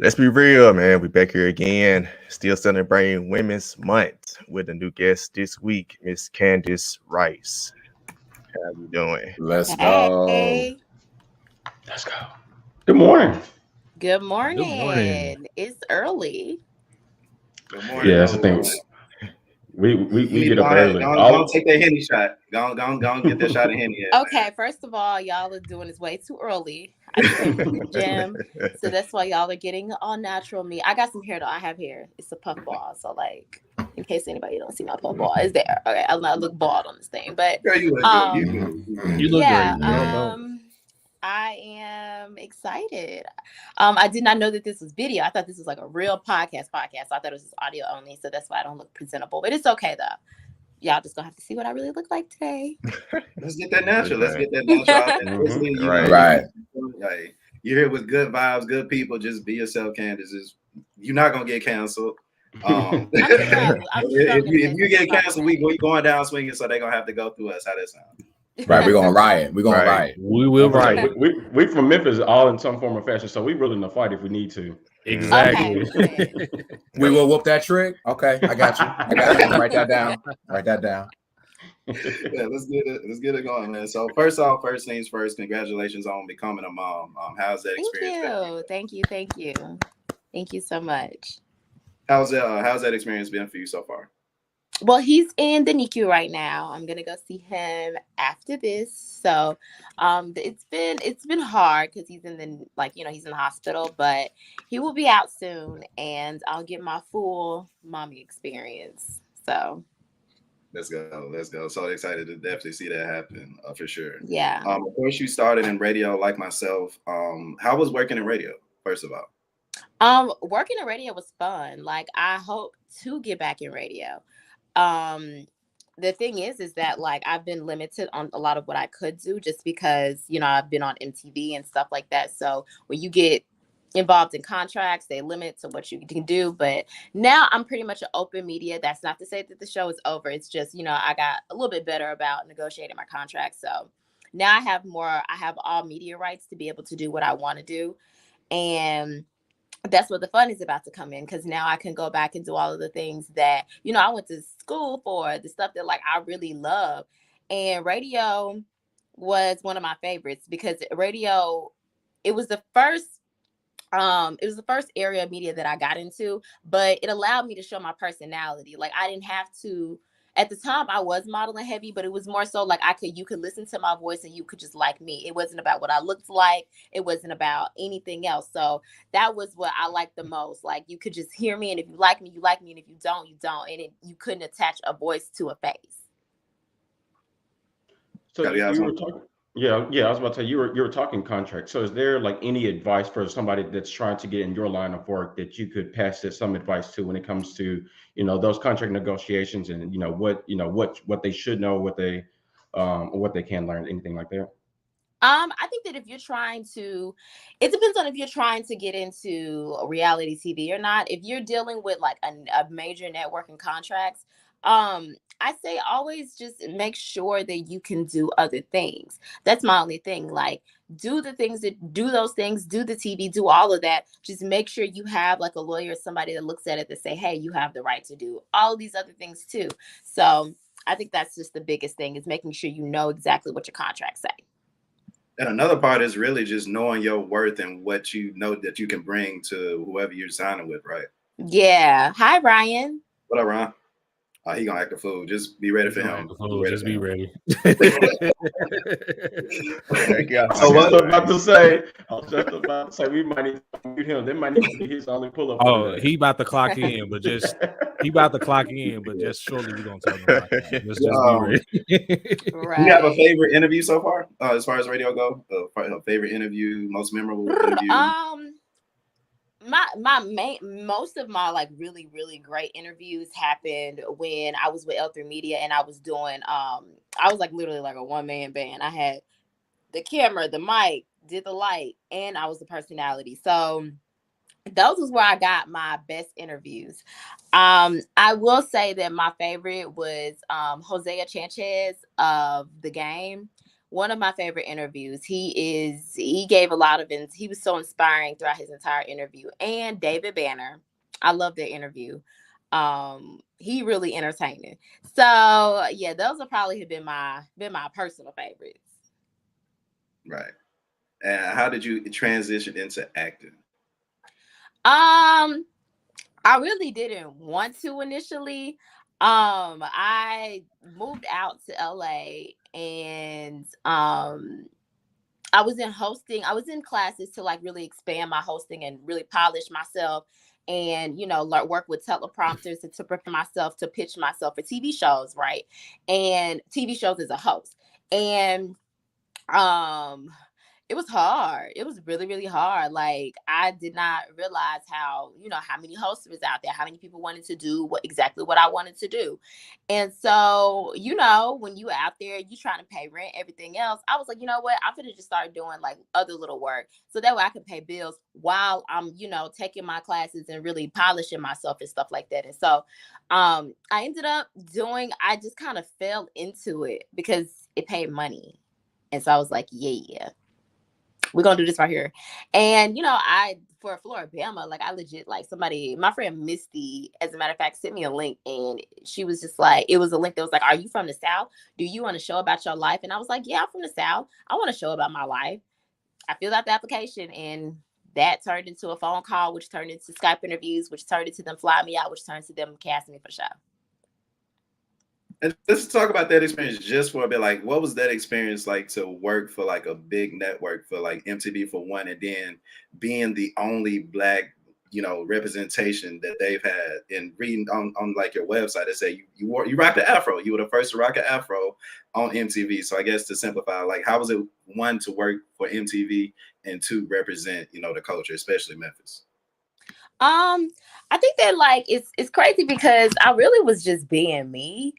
Let's be real, man. We back here again, still celebrating Women's Month with a new guest this week, Miss Candice Rice. How you doing? Let's go. Hey. Let's go. Good morning. Good morning. It's early. Good morning. Yeah, that's the thing. We get up early. Don't take that Henny shot. Go get that shot of Henny. Okay, first of all, y'all are doing this way too early. I just came from the gym, so that's why y'all are getting all natural me. I got some hair though. I have hair. It's a puff ball, so like, in case anybody don't see my puff ball, it's there. Okay, I look bald on this thing, but Girl, you look good. You look yeah, great. I am excited. I did not know that this was video. I thought this was like a real podcast. I thought it was just audio only, so that's why I don't look presentable. But it's okay though. Y'all just gonna have to see what I really look like today. Let's get that natural. Let's get that natural. Right. Like, you're here with good vibes, good people. Just be yourself, Candace. You're not gonna get canceled. If you get canceled, we going down swinging, so they're gonna have to go through us. How that sound? Right, we're gonna riot. We're gonna riot. We will riot. We from Memphis, all in some form or fashion, so we willing to fight if we need to. Exactly. Okay. We will whoop that trick. Okay, I got you. Write that down. Yeah, let's get it going, man. So first things first, congratulations on becoming a mom. How's that experience been? Thank you. Thank you so much. How's that experience been for you so far? Well, he's in the NICU right now. I'm gonna go see him after this. So, it's been hard because he's in the hospital, but he will be out soon, and I'll get my full mommy experience. So, let's go. So excited to definitely see that happen for sure. Yeah. Of course, you started in radio like myself. How was working in radio? First of all, working in radio was fun. Like, I hope to get back in radio. The thing is that like I've been limited on a lot of what I could do just because, I've been on MTV and stuff like that. So when you get involved in contracts, they limit to what you can do. But now I'm pretty much an open media. That's not to say that the show is over. It's just, I got a little bit better about negotiating my contract. So now I have all media rights to be able to do what I want to do. And that's what the fun is about to come in, because now I can go back and do all of the things that, I went to school for, the stuff that like I really love. And radio was one of my favorites because radio, it was the first area of media that I got into, but it allowed me to show my personality. Like, I didn't have to. At the time, I was modeling heavy, but it was more so like you could listen to my voice and you could just like me. It wasn't about what I looked like. It wasn't about anything else. So that was what I liked the most. Like, you could just hear me, and if you like me, you like me, and if you don't, you don't. And you couldn't attach a voice to a face. So you were talking. Yeah, I was about to say you were talking contract. So is there like any advice for somebody that's trying to get in your line of work that you could pass some advice to when it comes to, those contract negotiations and what they should know, what they can learn, anything like that? I think that if you're trying to, it depends on if you're trying to get into reality TV or not. If you're dealing with like a major network and contracts, I say always just make sure that you can do other things. That's my only thing. Like, do those things, do the TV, do all of that. Just make sure you have like a lawyer or somebody that looks at it that say, hey, you have the right to do all of these other things too. So I think that's just the biggest thing, is making sure you know exactly what your contracts say. And another part is really just knowing your worth and what you know that you can bring to whoever you're signing with, right? Yeah. Hi, Ryan. What up, Ryan? He gonna act a fool. Just be ready for him. Just be ready. I was just about to say we might need to mute him. That might need to be his only pull-up. Oh, he about to clock in, but just shortly we're gonna tell him about that. Just be ready. Right. You have a favorite interview so far, as far as radio go? A favorite interview, most memorable interview? Most of my like really, really great interviews happened when I was with L3 Media, and I was doing I was like literally like a one-man band. I had the camera, the mic, did the light, and I was the personality. So those was where I got my best interviews. I will say that my favorite was Hosea Chanchez of The Game. one of my favorite interviews. He gave a lot of, he was so inspiring throughout his entire interview. And David Banner, I love their interview. He really entertaining. So yeah, those would probably have been my personal favorites. Right. And how did you transition into acting? I really didn't want to initially. I moved out to LA and I was in hosting. I was in classes to like really expand my hosting and really polish myself and, you know, work with teleprompters to prepare myself to pitch myself for TV shows, right? And TV shows as a host. And it was hard. It was really, really hard. Like I did not realize how, you know, how many hosts was out there, how many people wanted to do exactly what I wanted to do. And so, you know, when you out there, you trying to pay rent, everything else, I was like, you know what, I'm gonna just start doing like other little work so that way I can pay bills while I'm, you know, taking my classes and really polishing myself and stuff like that. And so I ended up I just kind of fell into it because it paid money. And so I was like, yeah, we're going to do this right here. And, you know, for Floribama, like I legit, like my friend Misty, as a matter of fact, sent me a link and she was just like, it was a link that was like, are you from the South? Do you want to show about your life? And I was like, yeah, I'm from the South. I want to show about my life. I filled out the application and that turned into a phone call, which turned into Skype interviews, which turned into them flying me out, which turned to them casting me for the show. And let's talk about that experience just for a bit. Like, what was that experience like to work for like a big network for like MTV for one, and then being the only Black, you know, representation that they've had? And reading on like your website, they say you rocked the afro. You were the first to rock an afro on MTV. So I guess to simplify, like, how was it, one, to work for MTV, and two, represent, you know, the culture, especially Memphis? I think that like it's crazy because I really was just being me.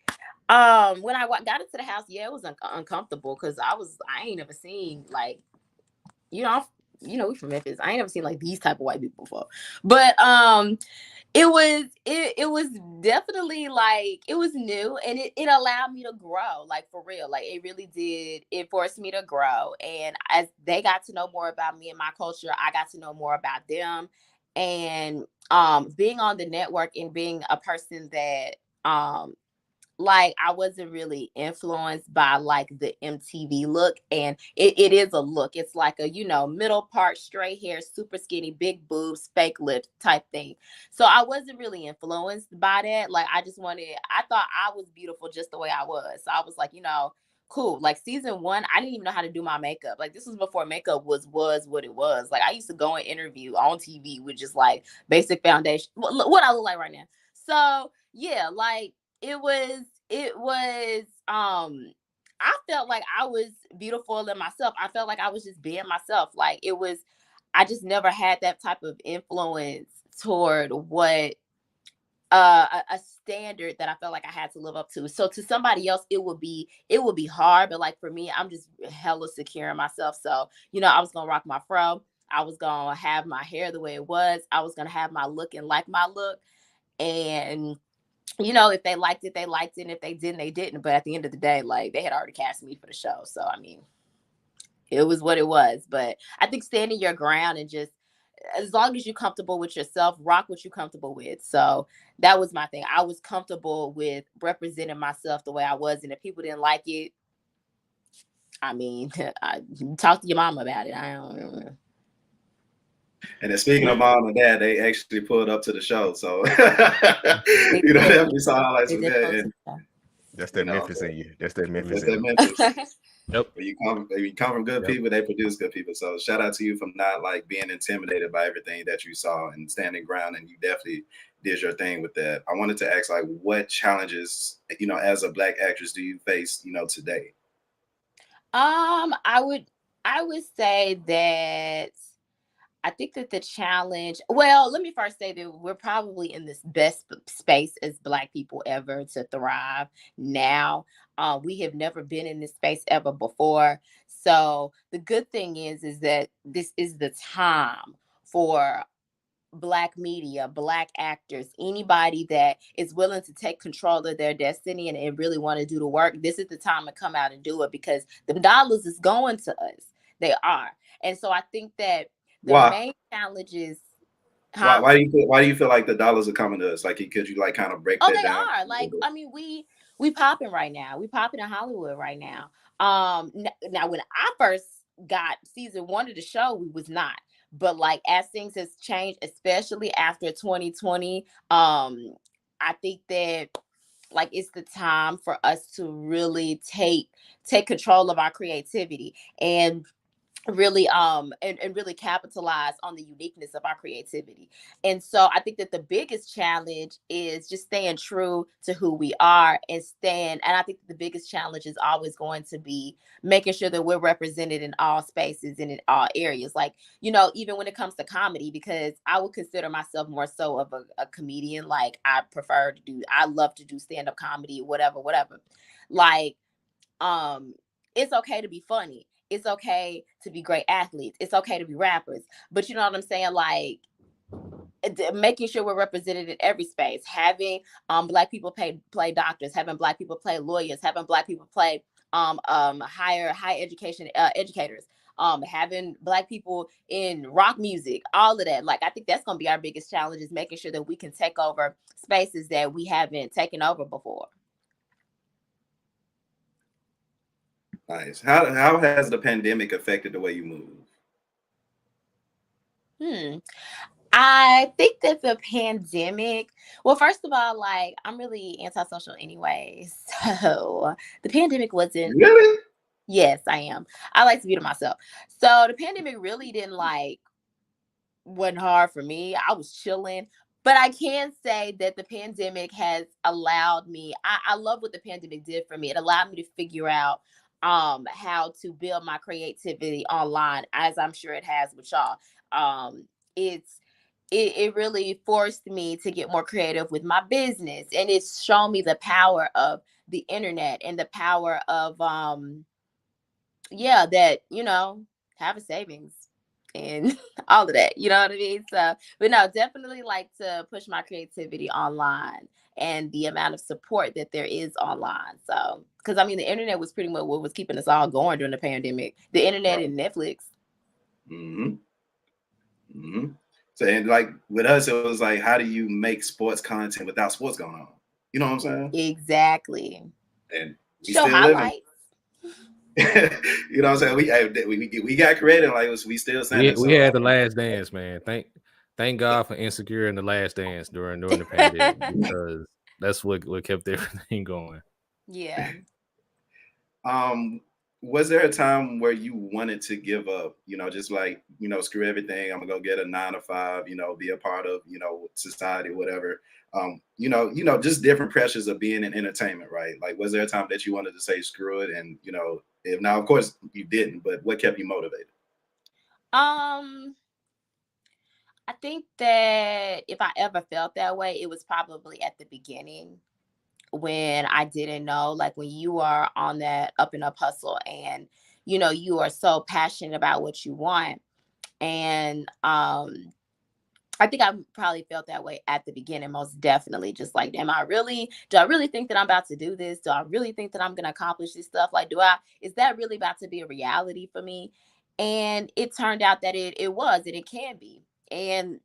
When I got into the house, yeah, it was uncomfortable because I ain't never seen like, you know, we from Memphis. I ain't never seen like these type of white people before. But it was definitely like, it was new and it allowed me to grow, like for real. Like it really did. It forced me to grow. And as they got to know more about me and my culture, I got to know more about them. And being on the network and being a person that like I wasn't really influenced by like the MTV look, and it is a look. It's like a, you know, middle part, straight hair, super skinny, big boobs, fake lips type thing. So I wasn't really influenced by that. Like I thought I was beautiful just the way I was. So I was like, you know, cool. Like season 1, I didn't even know how to do my makeup. Like this was before makeup was what it was. Like I used to go and interview on TV with just like basic foundation, what I look like right now. So yeah, like it was I felt like I was beautiful in myself. I felt like I was just being myself. Like I just never had that type of influence toward what a standard that I felt like I had to live up to. So to somebody else it would be hard, but like for me, I'm just hella secure in myself. So, you know, I was gonna rock my fro. I was gonna have my hair the way it was. I was gonna have my look and like my look. And you know, if they liked it, they liked it. And if they didn't, they didn't. But at the end of the day, like they had already cast me for the show. So, I mean, it was what it was. But I think standing your ground and just, as long as you're comfortable with yourself, rock what you're comfortable with. So that was my thing. I was comfortable with representing myself the way I was. And if people didn't like it, I mean, talk to your mom about it. I don't know. And then speaking of mom and dad, they actually pulled up to the show. So, you know, definitely saw highlights from that. And that's that Memphis in you. That's that Memphis. That's that Memphis. Yep. When you come from good people, they produce good people. So shout out to you for not like being intimidated by everything that you saw and standing ground. And you definitely did your thing with that. I wanted to ask, like, what challenges, you know, as a Black actress do you face, you know, today? I would say that I think that the challenge, well, let me first say that we're probably in this best space as Black people ever to thrive now. We have never been in this space ever before. So the good thing is that this is the time for Black media, Black actors, anybody that is willing to take control of their destiny and really want to do the work, this is the time to come out and do it, because the dollars is going to us. They are. And so I think that the main challenge is, why do you feel like the dollars are coming to us? Like, could you like kind of break that down? Are. Like, I mean, we popping right now. We popping in Hollywood right now. Now when I first got season 1 of the show, we was not. But like, as things has changed, especially after 2020, I think that like it's the time for us to really take control of our creativity and really and really capitalize on the uniqueness of our creativity. And so I think that the biggest challenge is just staying true to who we are and I think the biggest challenge is always going to be making sure that we're represented in all spaces and in all areas, like, you know, even when it comes to comedy, because I would consider myself more so of a comedian. Like, I love to do stand-up comedy, whatever, like, it's okay to be funny. It's okay to be great athletes. It's okay to be rappers. But you know what I'm saying? Like, making sure we're represented in every space, having Black people play doctors, having Black people play lawyers, having Black people play higher education educators, having Black people in rock music, all of that. Like, I think that's going to be our biggest challenge, is making sure that we can take over spaces that we haven't taken over before. Nice. How has the pandemic affected the way you move? I think that the pandemic, well, first of all, like, I'm really antisocial anyway. So the pandemic wasn't. Really? Yes, I am. I like to be to myself. So the pandemic really wasn't hard for me. I was chilling. But I can say that the pandemic has allowed me, I love what the pandemic did for me. It allowed me to figure out how to build my creativity online, as I'm sure it has with y'all. It really forced me to get more creative with my business, and it's shown me the power of the internet and the power of that, you know, have a savings and all of that, you know what I mean? So, but no, definitely like to push my creativity online and the amount of support that there is online. So, because I mean, the internet was pretty much what was keeping us all going during the pandemic. The internet and Netflix. So, and like with us, it was like, how do you make sports content without sports going on? You know what I'm saying? Exactly. And we show still highlights. You know what I'm saying? We got creative, like, we still saying we had The Last Dance, man. Thank God for Insecure and The Last Dance during the pandemic, because that's what kept everything going. Yeah. Was there a time where you wanted to give up, you know, just like, you know, screw everything, I'm gonna go get a 9-to-5, you know, be a part of, you know, society, whatever, you know, just different pressures of being in entertainment, right? Like, was there a time that you wanted to say screw it? And, you know, if now, of course you didn't, but what kept you motivated? I think that if I ever felt that way, it was probably at the beginning, when I didn't know, like, when you are on that up and up hustle and, you know, you are so passionate about what you want. And I think I probably felt that way at the beginning, most definitely. Just like, do I really think that I'm about to do this? Do I really think that I'm going to accomplish this stuff? Like, is that really about to be a reality for me? And it turned out that it was, and it can be. And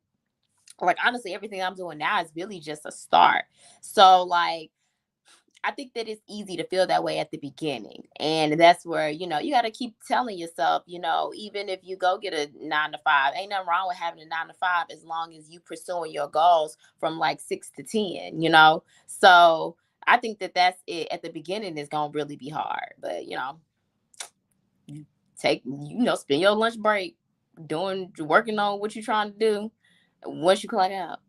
like, honestly, everything I'm doing now is really just a start. So like, I think that it's easy to feel that way at the beginning. And that's where, you know, you got to keep telling yourself, you know, even if you go get a 9-to-5, ain't nothing wrong with having a 9-to-5 as long as you pursuing your goals from like 6 to 10, you know? So I think that that's it. At the beginning, it's going to really be hard. But, you know, spend your lunch break working on what you're trying to do once you clock out.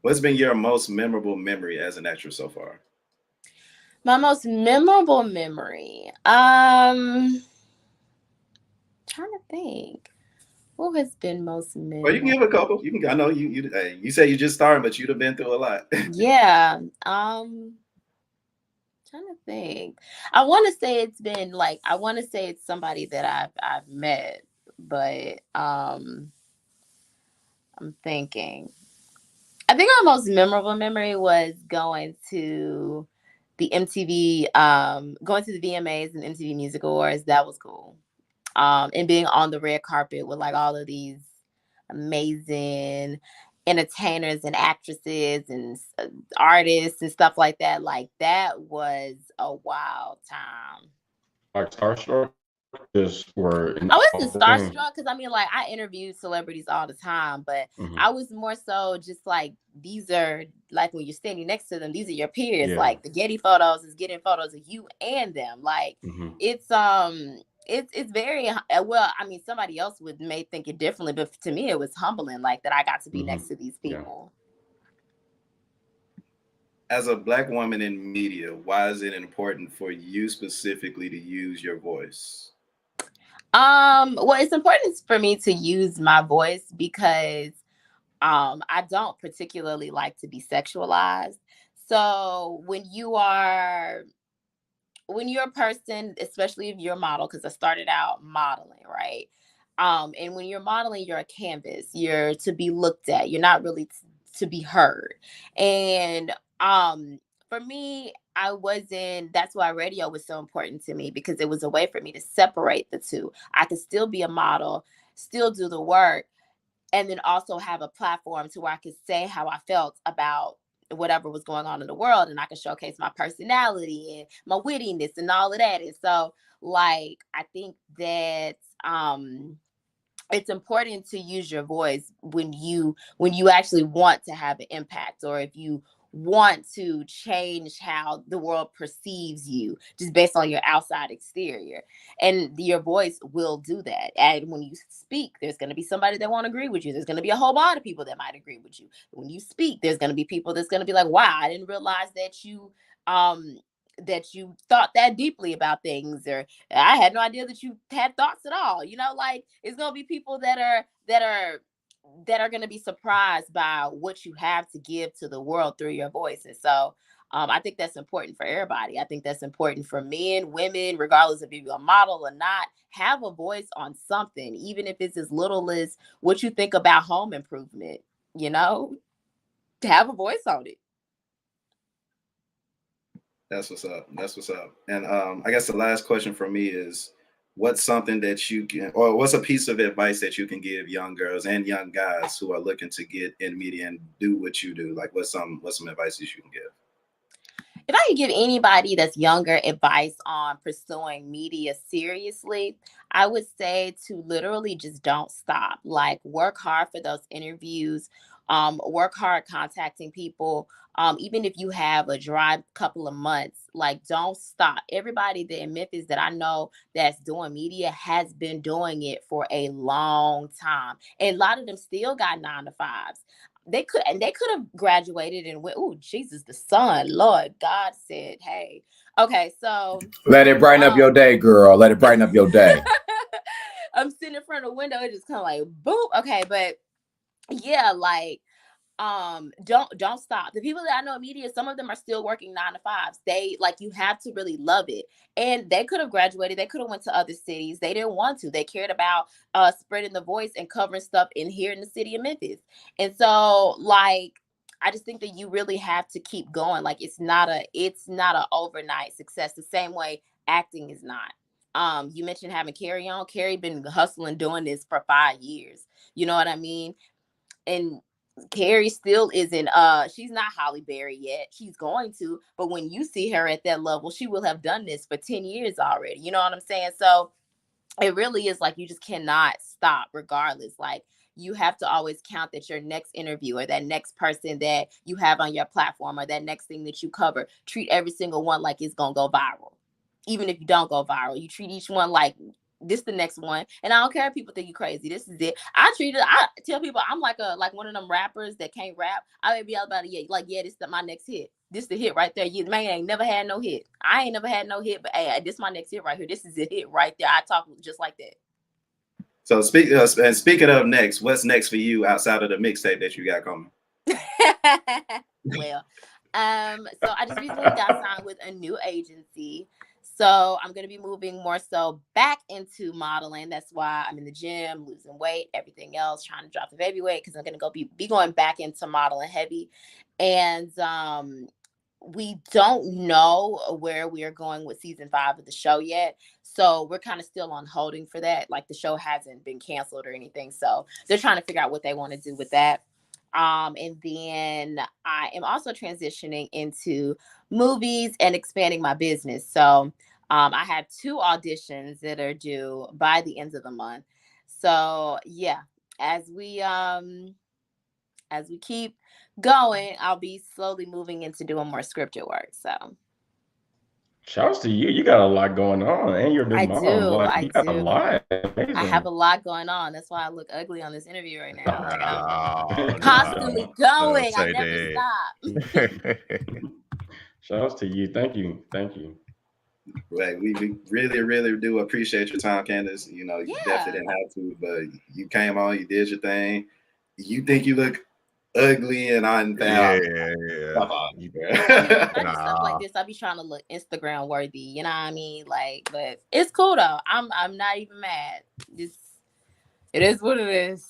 What's been your most memorable memory as an actress so far? My most memorable memory. Trying to think. What has been most memorable? Well, you can give a couple. You can. I know you say you just started, but you'd have been through a lot. Yeah. Trying to think. I want to say it's somebody that I've met, but I'm thinking. I think our most memorable memory was going to the MTV, going to the VMAs and MTV Music Awards. That was cool. And being on the red carpet with like all of these amazing entertainers and actresses and artists and stuff like that. Like that was a wild time. Like starstruck, just were. I wasn't starstruck because I mean, like I interviewed celebrities all the time, but I was more so just like these are like when you're standing next to them, these are your peers. Yeah. Like the Getty photos is getting photos of you and them. Like it's very well. I mean, somebody else may think it differently, but to me, it was humbling. Like that I got to be next to these people. As a Black woman in media, why is it important for you specifically to use your voice? Well, it's important for me to use my voice because I don't particularly like to be sexualized. So when you're a person, especially if you're a model, because I started out modeling, right? And when you're modeling, you're a canvas. You're to be looked at. You're not really to be heard. And for me, that's why radio was so important to me, because it was a way for me to separate the two. I could still be a model, still do the work, and then also have a platform to where I could say how I felt about whatever was going on in the world, and I could showcase my personality and my wittiness and all of that. And so, like, I think that it's important to use your voice when you actually want to have an impact, or if you want to change how the world perceives you just based on your outside exterior. And your voice will do that. And when you speak, there's going to be somebody that won't agree with you. There's going to be a whole lot of people that might agree with you. When you speak, there's going to be people that's going to be like, wow, I didn't realize that you thought that deeply about things, or I had no idea that you had thoughts at all. You know, like it's going to be people that are going to be surprised by what you have to give to the world through your voice. And so I think that's important for everybody. I think that's important for men, women, regardless if you're a model or not. Have a voice on something, even if it's as little as what you think about home improvement, you know, to have a voice on it. That's what's up. That's what's up. And I guess the last question for me is, what's something that you can, or what's a piece of advice that you can give young girls and young guys who are looking to get in media and do what you do? Like, what's some advice that you can give? If I could give anybody that's younger advice on pursuing media seriously, I would say to literally just don't stop. Like, work hard for those interviews, work hard contacting people. Even if you have a dry couple of months, like don't stop. Everybody that in Memphis that I know that's doing media has been doing it for a long time. And a lot of them still got 9-to-5s. They could have graduated and went, oh, Jesus, the sun, Lord, God said, hey. Okay, so let it brighten up your day, girl. Let it brighten up your day. I'm sitting in front of the window, it just kind of like boop. Okay, but yeah, like don't stop. The people that I know in media, some of them are still working 9-to-5s. They like, you have to really love it. And they could have graduated, they could have went to other cities. They didn't want to. They cared about spreading the voice and covering stuff in here in the city of Memphis. And so like, I just think that you really have to keep going. Like it's not a overnight success, the same way acting is not. You mentioned having Carrie on. Carrie been hustling doing this for 5 years. You know what I mean? And Carrie still isn't she's not Halle Berry yet. She's going to, but when you see her at that level, she will have done this for 10 years already. You know what I'm saying? So it really is like you just cannot stop regardless. Like you have to always count that your next interview or that next person that you have on your platform or that next thing that you cover, treat every single one like it's gonna go viral. Even if you don't go viral, you treat each one like this the next one. And I don't care if people think you crazy. This is it. I tell people I'm like one of them rappers that can't rap. I would be all about it. Yeah, this is my next hit. This the hit right there. You man ain't never had no hit. I ain't never had no hit, but hey, this my next hit right here. This is a hit right there. I talk just like that. So speaking of next, what's next for you outside of the mixtape that you got coming? Well, so I just recently got signed with a new agency. So I'm going to be moving more so back into modeling. That's why I'm in the gym, losing weight, everything else, trying to drop the baby weight because I'm going to be going back into modeling heavy. And we don't know where we are going with season 5 of the show yet. So we're kind of still on holding for that. Like the show hasn't been canceled or anything. So they're trying to figure out what they want to do with that. And then I am also transitioning into movies and expanding my business. So I have 2 auditions that are due by the end of the month. So yeah, as we keep going, I'll be slowly moving into doing more scripted work. So shouts to you. You got a lot going on, and you're the I mom. do. Like, I you got do. a lot. Amazing. I have a lot going on. That's why I look ugly on this interview right now. Like, I'm No, constantly no, going. don't I never say stop. Shouts to you. Thank you. Thank you. Like we really, really do appreciate your time, Candace. You know, you definitely didn't have to, but you came on, you did your thing. You think you look ugly, and I'm Yeah. Come on. Stuff like this, I be trying to look Instagram worthy. You know what I mean? Like, but it's cool though. I'm not even mad. Just it is what it is.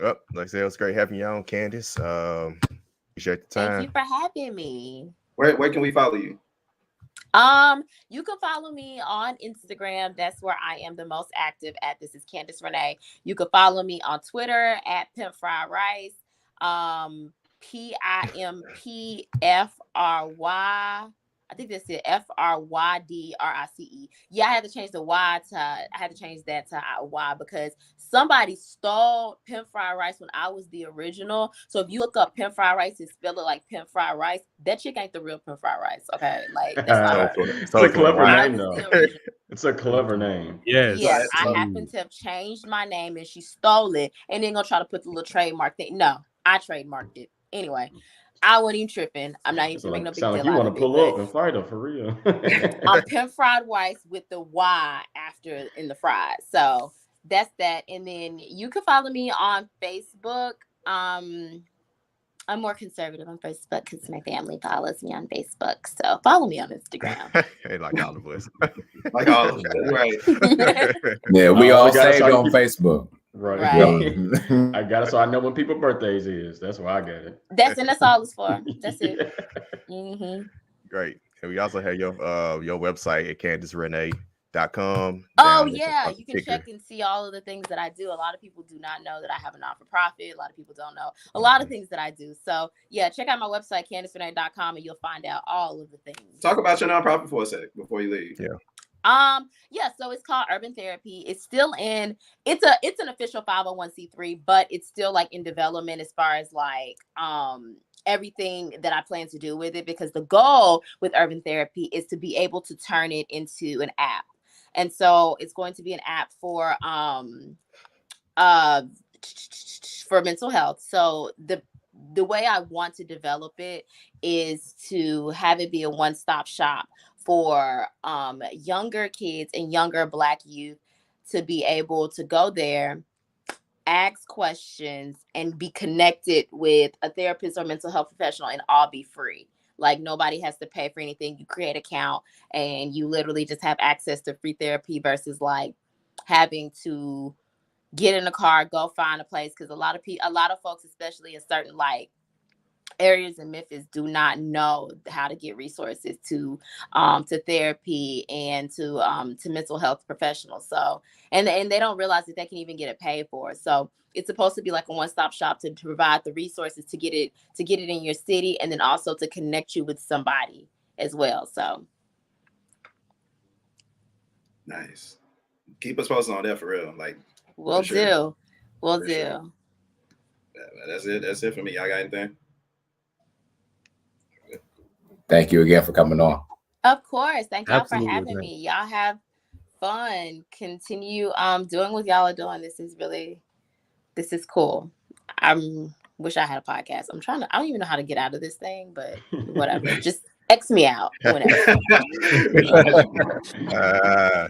Well, like I said, it was great having you on, Candice. Appreciate the time. Thank you for having me. Where can we follow you? You can follow me on Instagram. That's where I am the most active at. This is Candice Renee. You can follow me on Twitter at Pimp Fried Rice. PIMPFRY. I think that's it. FRYDRICE. Yeah, I had to change the Y to. I had to change that to Y because somebody stole Pimp Fried Rice when I was the original. So if you look up Pimp Fried Rice and spell it like Pimp Fried Rice, that chick ain't the real Pimp Fried Rice. Okay, like that's not it's a clever name though. It's a clever name. Yes. Yes, I happen to have changed my name and she stole it and then gonna try to put the little trademark thing. No, I trademarked it anyway. I wasn't even tripping. I'm not even making no big deal. Like you want to pull up and fight her for real. I'm Pimp Fried Rice with the Y after in the fried. So that's that. And then you can follow me on Facebook. I'm more conservative on Facebook because my family follows me on Facebook. So follow me on Instagram. Hey, like all of us. Like all of us, right? Yeah, we all saved on Facebook. Right. Right. I got it. So I know when people's birthdays is. That's why I got it. That's all it's for. That's it. Mm-hmm. Great. And we also have your website at CandiceRenee.com. Oh yeah, you can check and see all of the things that I do. A lot of people do not know that I have a not-for-profit. A lot of people don't know a lot of things that I do. So yeah, check out my website, CandiceRenee.com, and you'll find out all of the things. Talk about your nonprofit for a sec before you leave. Yeah, so it's called Urban Therapy. It's still it's an official 501c3, but it's still like in development as far as like everything that I plan to do with it, because the goal with Urban Therapy is to be able to turn it into an app. And so it's going to be an app for mental health. So the way I want to develop it is to have it be a one-stop shop for younger kids and younger Black youth to be able to go there, ask questions, and be connected with a therapist or mental health professional and all be free. Like nobody has to pay for anything. You create an account and you literally just have access to free therapy versus like having to get in a car, go find a place. Because a lot of folks, especially in certain like areas in Memphis, do not know how to get resources to therapy and to mental health professionals. So and they don't realize that they can even get it paid for. So it's supposed to be like a one-stop shop to provide the resources to get it in your city, and then also to connect you with somebody as well. So nice. Keep us posted on that for real. Like we'll do. Sure. We'll do. Sure. Yeah, that's it for me. Y'all got anything? Thank you again for coming on. Of course. Thank y'all for having me. Y'all have fun. Continue doing what y'all are doing. This is cool. Wish I had a podcast. I don't even know how to get out of this thing, but whatever. Just X me out whenever.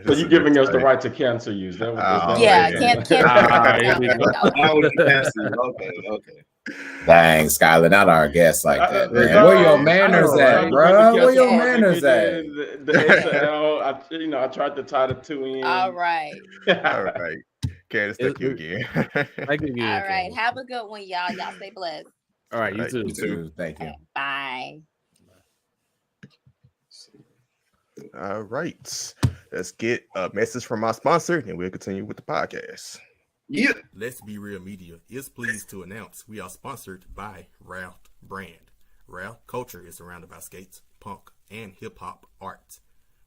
So you're giving us the right to cancel you. Is that what yeah, can't. Okay. Dang, Skylar, not our guest like that, man. No, Where your I manners know, at, right? bro? Where your Yeah. manners at? The XL, I tried to tie the two in. All right. All right. Candace, thank you again. Thank you again. All right. Candace. Have a good one, y'all. Y'all stay blessed. All right, you All right, too. You too. Thank you. Bye. All right. Let's get a message from our sponsor, and we'll continue with the podcast. Yeah. Let's Be Real Media is pleased to announce we are sponsored by Ralph Brand. Ralph culture is surrounded by skates, punk, and hip-hop art.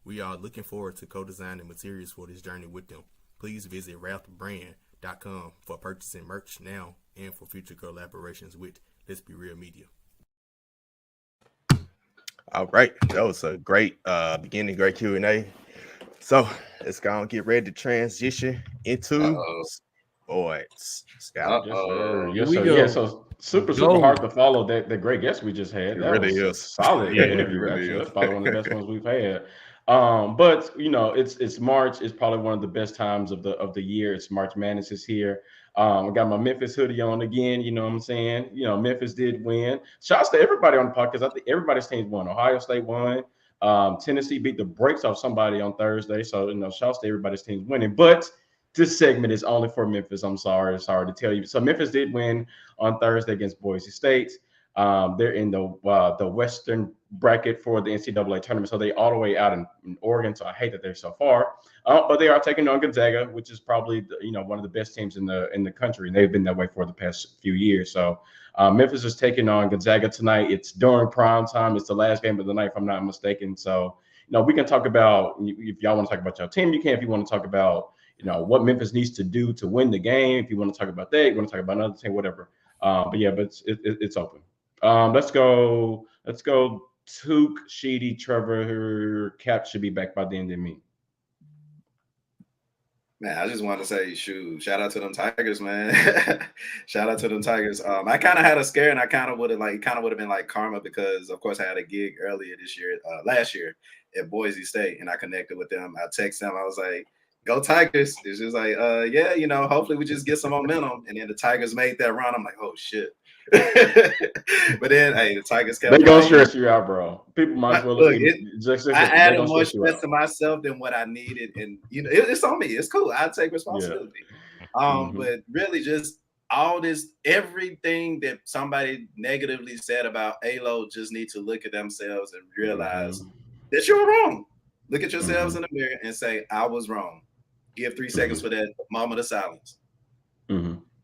We are looking forward to co-designing materials for this journey with them. Please visit ralphbrand.com for purchasing merch now and for future collaborations with Let's Be Real Media. All right. That was a great beginning, great Q&A. So let's go and get ready to transition into sports. Scott. Yes, we sir. go. Yeah, so super hard to follow that great guest we just had. It That really was a is. solid Yeah, it interview. really Actually, is. that's probably one of the best ones we've had. But you know, it's March. It's probably one of the best times of the year. It's March Madness is here. I got my Memphis hoodie on again. You know what I'm saying? You know, Memphis did win. Shouts to everybody on the podcast. I think everybody's teams won. Ohio State won. Tennessee beat the brakes off somebody on Thursday. So, you know, shouts to everybody's teams winning. But this segment is only for Memphis. I'm sorry to tell you. So Memphis did win on Thursday against Boise State. They're in the Western bracket for the NCAA tournament, so they all the way out in Oregon. So I hate that they're so far, but they are taking on Gonzaga, which is probably one of the best teams in the country, and they've been that way for the past few years. So Memphis is taking on Gonzaga tonight. It's during prime time. It's the last game of the night, if I'm not mistaken. So we can talk about, if y'all want to talk about your team, you can. If you want to talk about what Memphis needs to do to win the game, if you want to talk about that, you want to talk about another team, whatever. But it's open. Let's go. Took, Sheedy, Trevor, Cap should be back by the end of me. Man, I just want to say, shout out to them Tigers, man. Shout out to them Tigers. I kind of had a scare, and I kind of would have been like karma, because of course I had a gig earlier this year, last year at Boise State, and I connected with them. I texted them. I was like, "Go Tigers!" It's just like, yeah, hopefully we just get some momentum. And then the Tigers made that run. I'm like, oh shit. But then, hey, the Tigers kept. They gonna stress you out, bro. People might as well look. I added more stress to myself than what I needed, and it's on me. It's cool. I take responsibility. Yeah. But really, just all this, everything that somebody negatively said about ALO, just need to look at themselves and realize that you're wrong. Look at yourselves in the mirror and say, "I was wrong." Give 3 seconds for that moment of silence.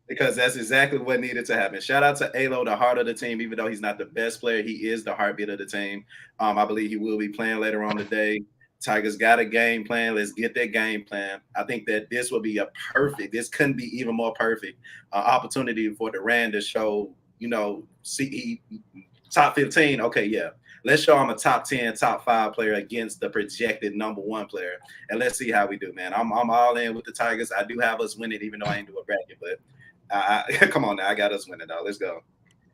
Because that's exactly what needed to happen. Shout out to ALO, the heart of the team. Even though he's not the best player, he is the heartbeat of the team. I believe he will be playing later on today. Tigers got a game plan. Let's get that game plan. I think that this will be this couldn't be even more perfect opportunity for Durant to show, top 15. Okay, yeah. Let's show him a top 10, top 5 player against the projected number 1 player. And let's see how we do, man. I'm all in with the Tigers. I do have us winning, even though I ain't do a bracket, but come on now, I got us winning, though. Let's go.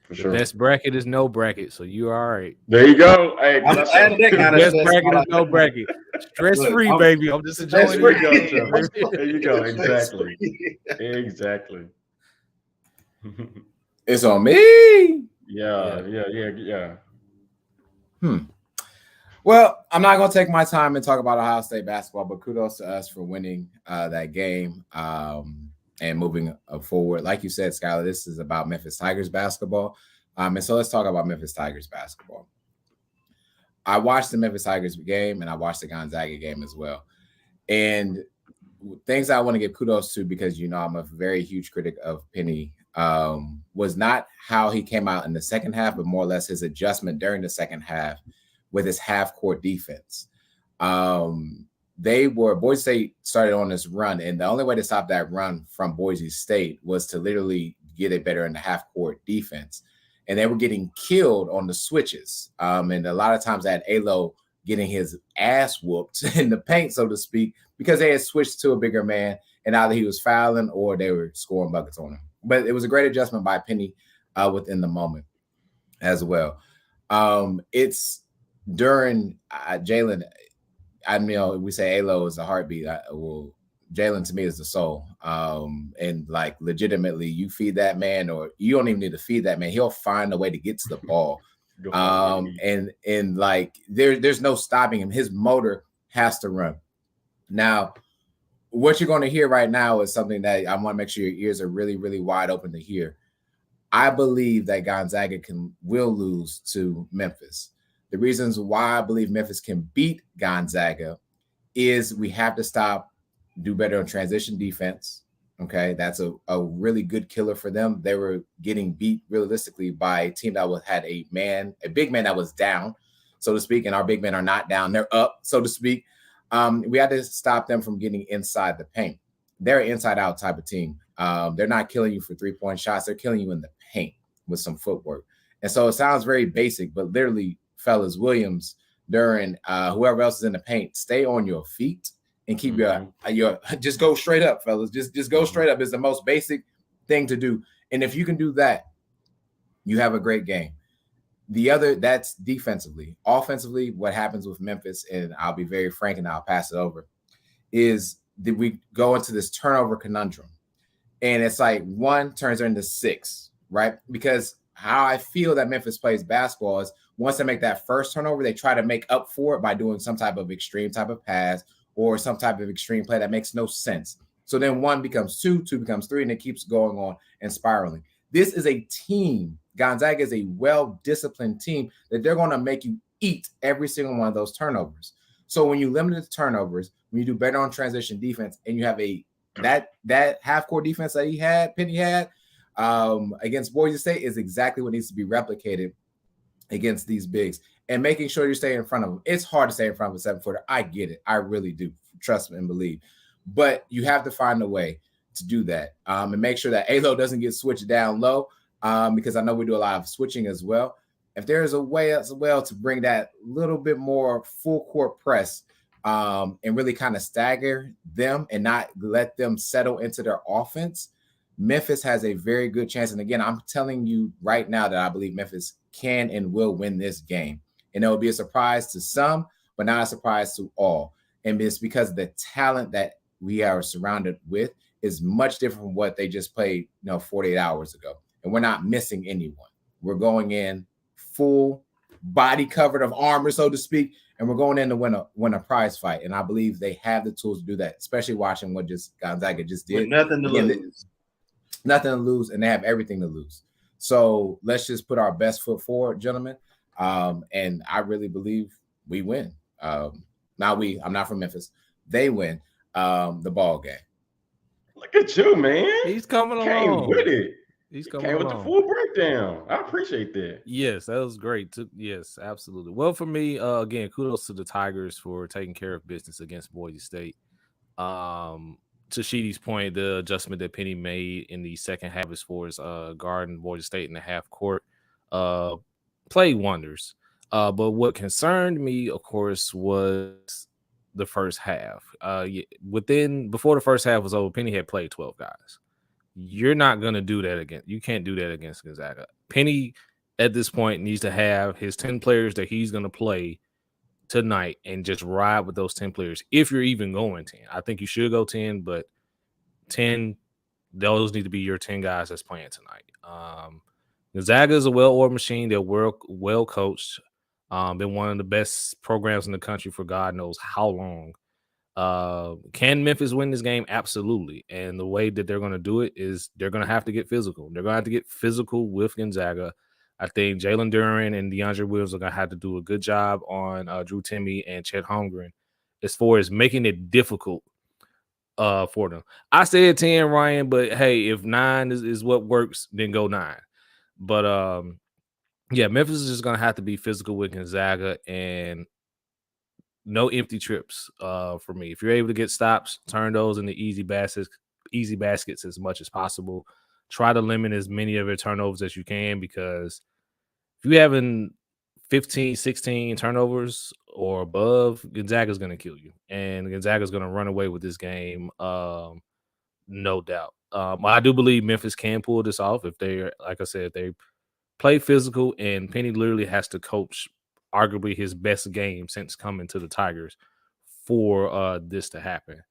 For sure. Best bracket is no bracket, so you all right. There you go. Hey, best bracket is no bracket. Stress free, baby. I'm just enjoying it. There you go. Exactly. Exactly. It's on me. Yeah. Well, I'm not going to take my time and talk about Ohio State basketball, but kudos to us for winning that game and moving forward. Like you said, Skylar, this is about Memphis Tigers basketball. And so let's talk about Memphis Tigers basketball. I watched the Memphis Tigers game, and I watched the Gonzaga game as well. And things I want to give kudos to, because, I'm a very huge critic of Penny, was not how he came out in the second half, but more or less his adjustment during the second half with his half-court defense. Boise State started on this run, and the only way to stop that run from Boise State was to literally get it better in the half-court defense. And they were getting killed on the switches. And a lot of times that ALO getting his ass whooped in the paint, so to speak, because they had switched to a bigger man, and either he was fouling or they were scoring buckets on him. But it was a great adjustment by Penny within the moment as well. It's during Jalen, we say ALO is a heartbeat. Jalen to me is the soul. And like legitimately, you feed that man, or you don't even need to feed that man. He'll find a way to get to the ball. And like there's no stopping him. His motor has to run. Now, what you're going to hear right now is something that I want to make sure your ears are really, really wide open to hear. I believe that Gonzaga will lose to Memphis. The reasons why I believe Memphis can beat Gonzaga is we have to do better on transition defense. Okay, that's a really good killer for them. They were getting beat realistically by a team that had a big man that was down, so to speak, and our big men are not down; they're up, so to speak. We had to stop them from getting inside the paint. They're an inside-out type of team. They're not killing you for three-point shots; they're killing you in the paint with some footwork. And so it sounds very basic, but literally, fellas, Williams, Duran, whoever else is in the paint, stay on your feet. And keep your just go straight up, fellas. Just go straight up is the most basic thing to do. And if you can do that, you have a great game. That's defensively. Offensively, what happens with Memphis, and I'll be very frank and I'll pass it over, is that we go into this turnover conundrum. And it's like 1 turns into 6, right? Because how I feel that Memphis plays basketball is once they make that first turnover, they try to make up for it by doing some type of extreme type of pass or some type of extreme play that makes no sense. So then 1 becomes 2, 2 becomes 3, and it keeps going on and spiraling. This is a team. Gonzaga is a well-disciplined team that they're going to make you eat every single one of those turnovers. So when you limit the turnovers, when you do better on transition defense, and you have that half-court defense that Penny had against Boise State is exactly what needs to be replicated against these bigs. And making sure you stay in front of them. It's hard to stay in front of a 7-footer. I get it. I really do. Trust me and believe. But you have to find a way to do that and make sure that A-Lo doesn't get switched down low because I know we do a lot of switching as well. If there's a way as well to bring that little bit more full court press and really kind of stagger them and not let them settle into their offense, Memphis has a very good chance. And again, I'm telling you right now that I believe Memphis can and will win this game. And it will be a surprise to some, but not a surprise to all. And it's because the talent that we are surrounded with is much different from what they just played, 48 hours ago. And we're not missing anyone. We're going in full body covered of armor, so to speak, and we're going in to win a prize fight. And I believe they have the tools to do that, especially watching what Gonzaga just did. With nothing to lose. Nothing to lose, and they have everything to lose. So let's just put our best foot forward, gentlemen. And I really believe we win. I'm not from Memphis. They win the ball game. Look at you, man. He's coming Came along. with it. He's He coming came with along. the full breakdown. I appreciate that. Yes, that was great. Yes, absolutely. Well, for me, again, kudos to the Tigers for taking care of business against Boise State. To Sheedy's point, the adjustment that Penny made in the second half as far as guarding Boise State in the half court played wonders. But what concerned me, of course, was the first half. Before the first half was over, Penny had played 12 guys. You're not going to do that again. You can't do that against Gonzaga. Penny, at this point, needs to have his 10 players that he's going to play tonight and just ride with those 10 players. If you're even going 10, I think you should go 10, but 10, those need to be your 10 guys that's playing tonight. Gonzaga is a well-oiled machine. They're well coached. Been one of the best programs in the country for God knows how long. Can Memphis win this game? Absolutely. And the way that they're going to do it is they're going to have to get physical. They're going to have to get physical with Gonzaga. I think Jalen Duran and DeAndre Williams are going to have to do a good job on Drew Timme and Chet Holmgren as far as making it difficult for them. I said 10, Ryan, but hey, if 9 is what works, then go 9. But Memphis is just going to have to be physical with Gonzaga and no empty trips for me. If you're able to get stops, turn those into easy baskets as much as possible. Try to limit as many of your turnovers as you can, because if you're having 15, 16 turnovers or above, Gonzaga's going to kill you. And Gonzaga's going to run away with this game, no doubt. I do believe Memphis can pull this off if they're, like I said, they play physical, and Penny literally has to coach arguably his best game since coming to the Tigers for this to happen.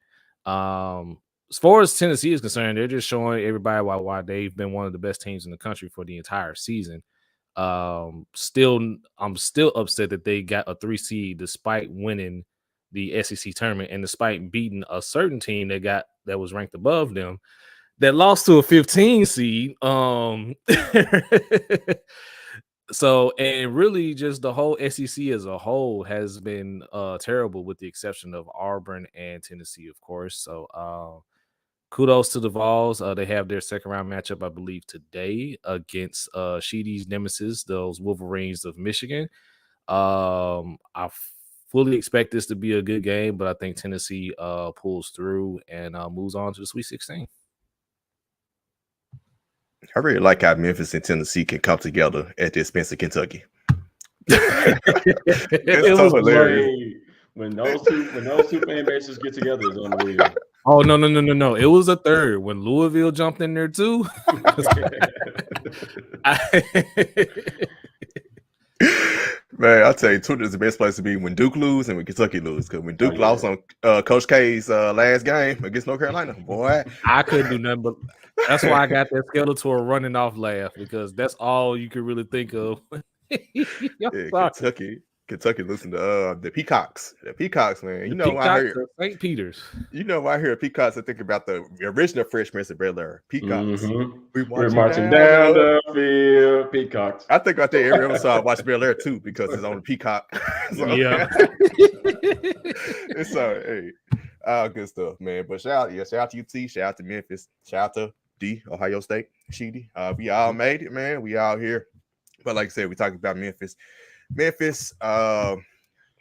As far as Tennessee is concerned, they're just showing everybody why they've been one of the best teams in the country for the entire season. I'm still upset that they got a 3 seed despite winning the SEC tournament and despite beating a certain team that was ranked above them that lost to a 15 seed. So, and really just the whole SEC as a whole has been terrible with the exception of Auburn and Tennessee, of course. So kudos to the Vols. They have their second round matchup, I believe, today against Sheedy's nemesis, those Wolverines of Michigan. I fully expect this to be a good game, but I think Tennessee pulls through and moves on to the Sweet 16. I really like how Memphis and Tennessee can come together at the expense of Kentucky. It was hilarious. When those two fan bases get together, it's unreal. Oh, no. It was a third when Louisville jumped in there too. Man, I'll tell you, Twitter is the best place to be when Duke lose and when Kentucky lose. Because when Duke lost on Coach K's last game against North Carolina, boy, I couldn't do nothing but. That's why I got that Skeletor running off laugh, because that's all you could really think of. Kentucky listen to the Peacocks. The Peacocks, man. You know why I heard St. Peter's. You know why I hear Peacocks, I think about the original freshmen at Bel Air. Peacocks. Mm-hmm. We're marching down the field. Peacocks. I think about that every episode I watch Bel Air too, because it's on the Peacock. Yeah. So hey, good stuff, man. But shout out to UT, shout out to Memphis, shout out to Ohio State, Sheedy. We all made it, man. We all here. But like I said, we talking about Memphis.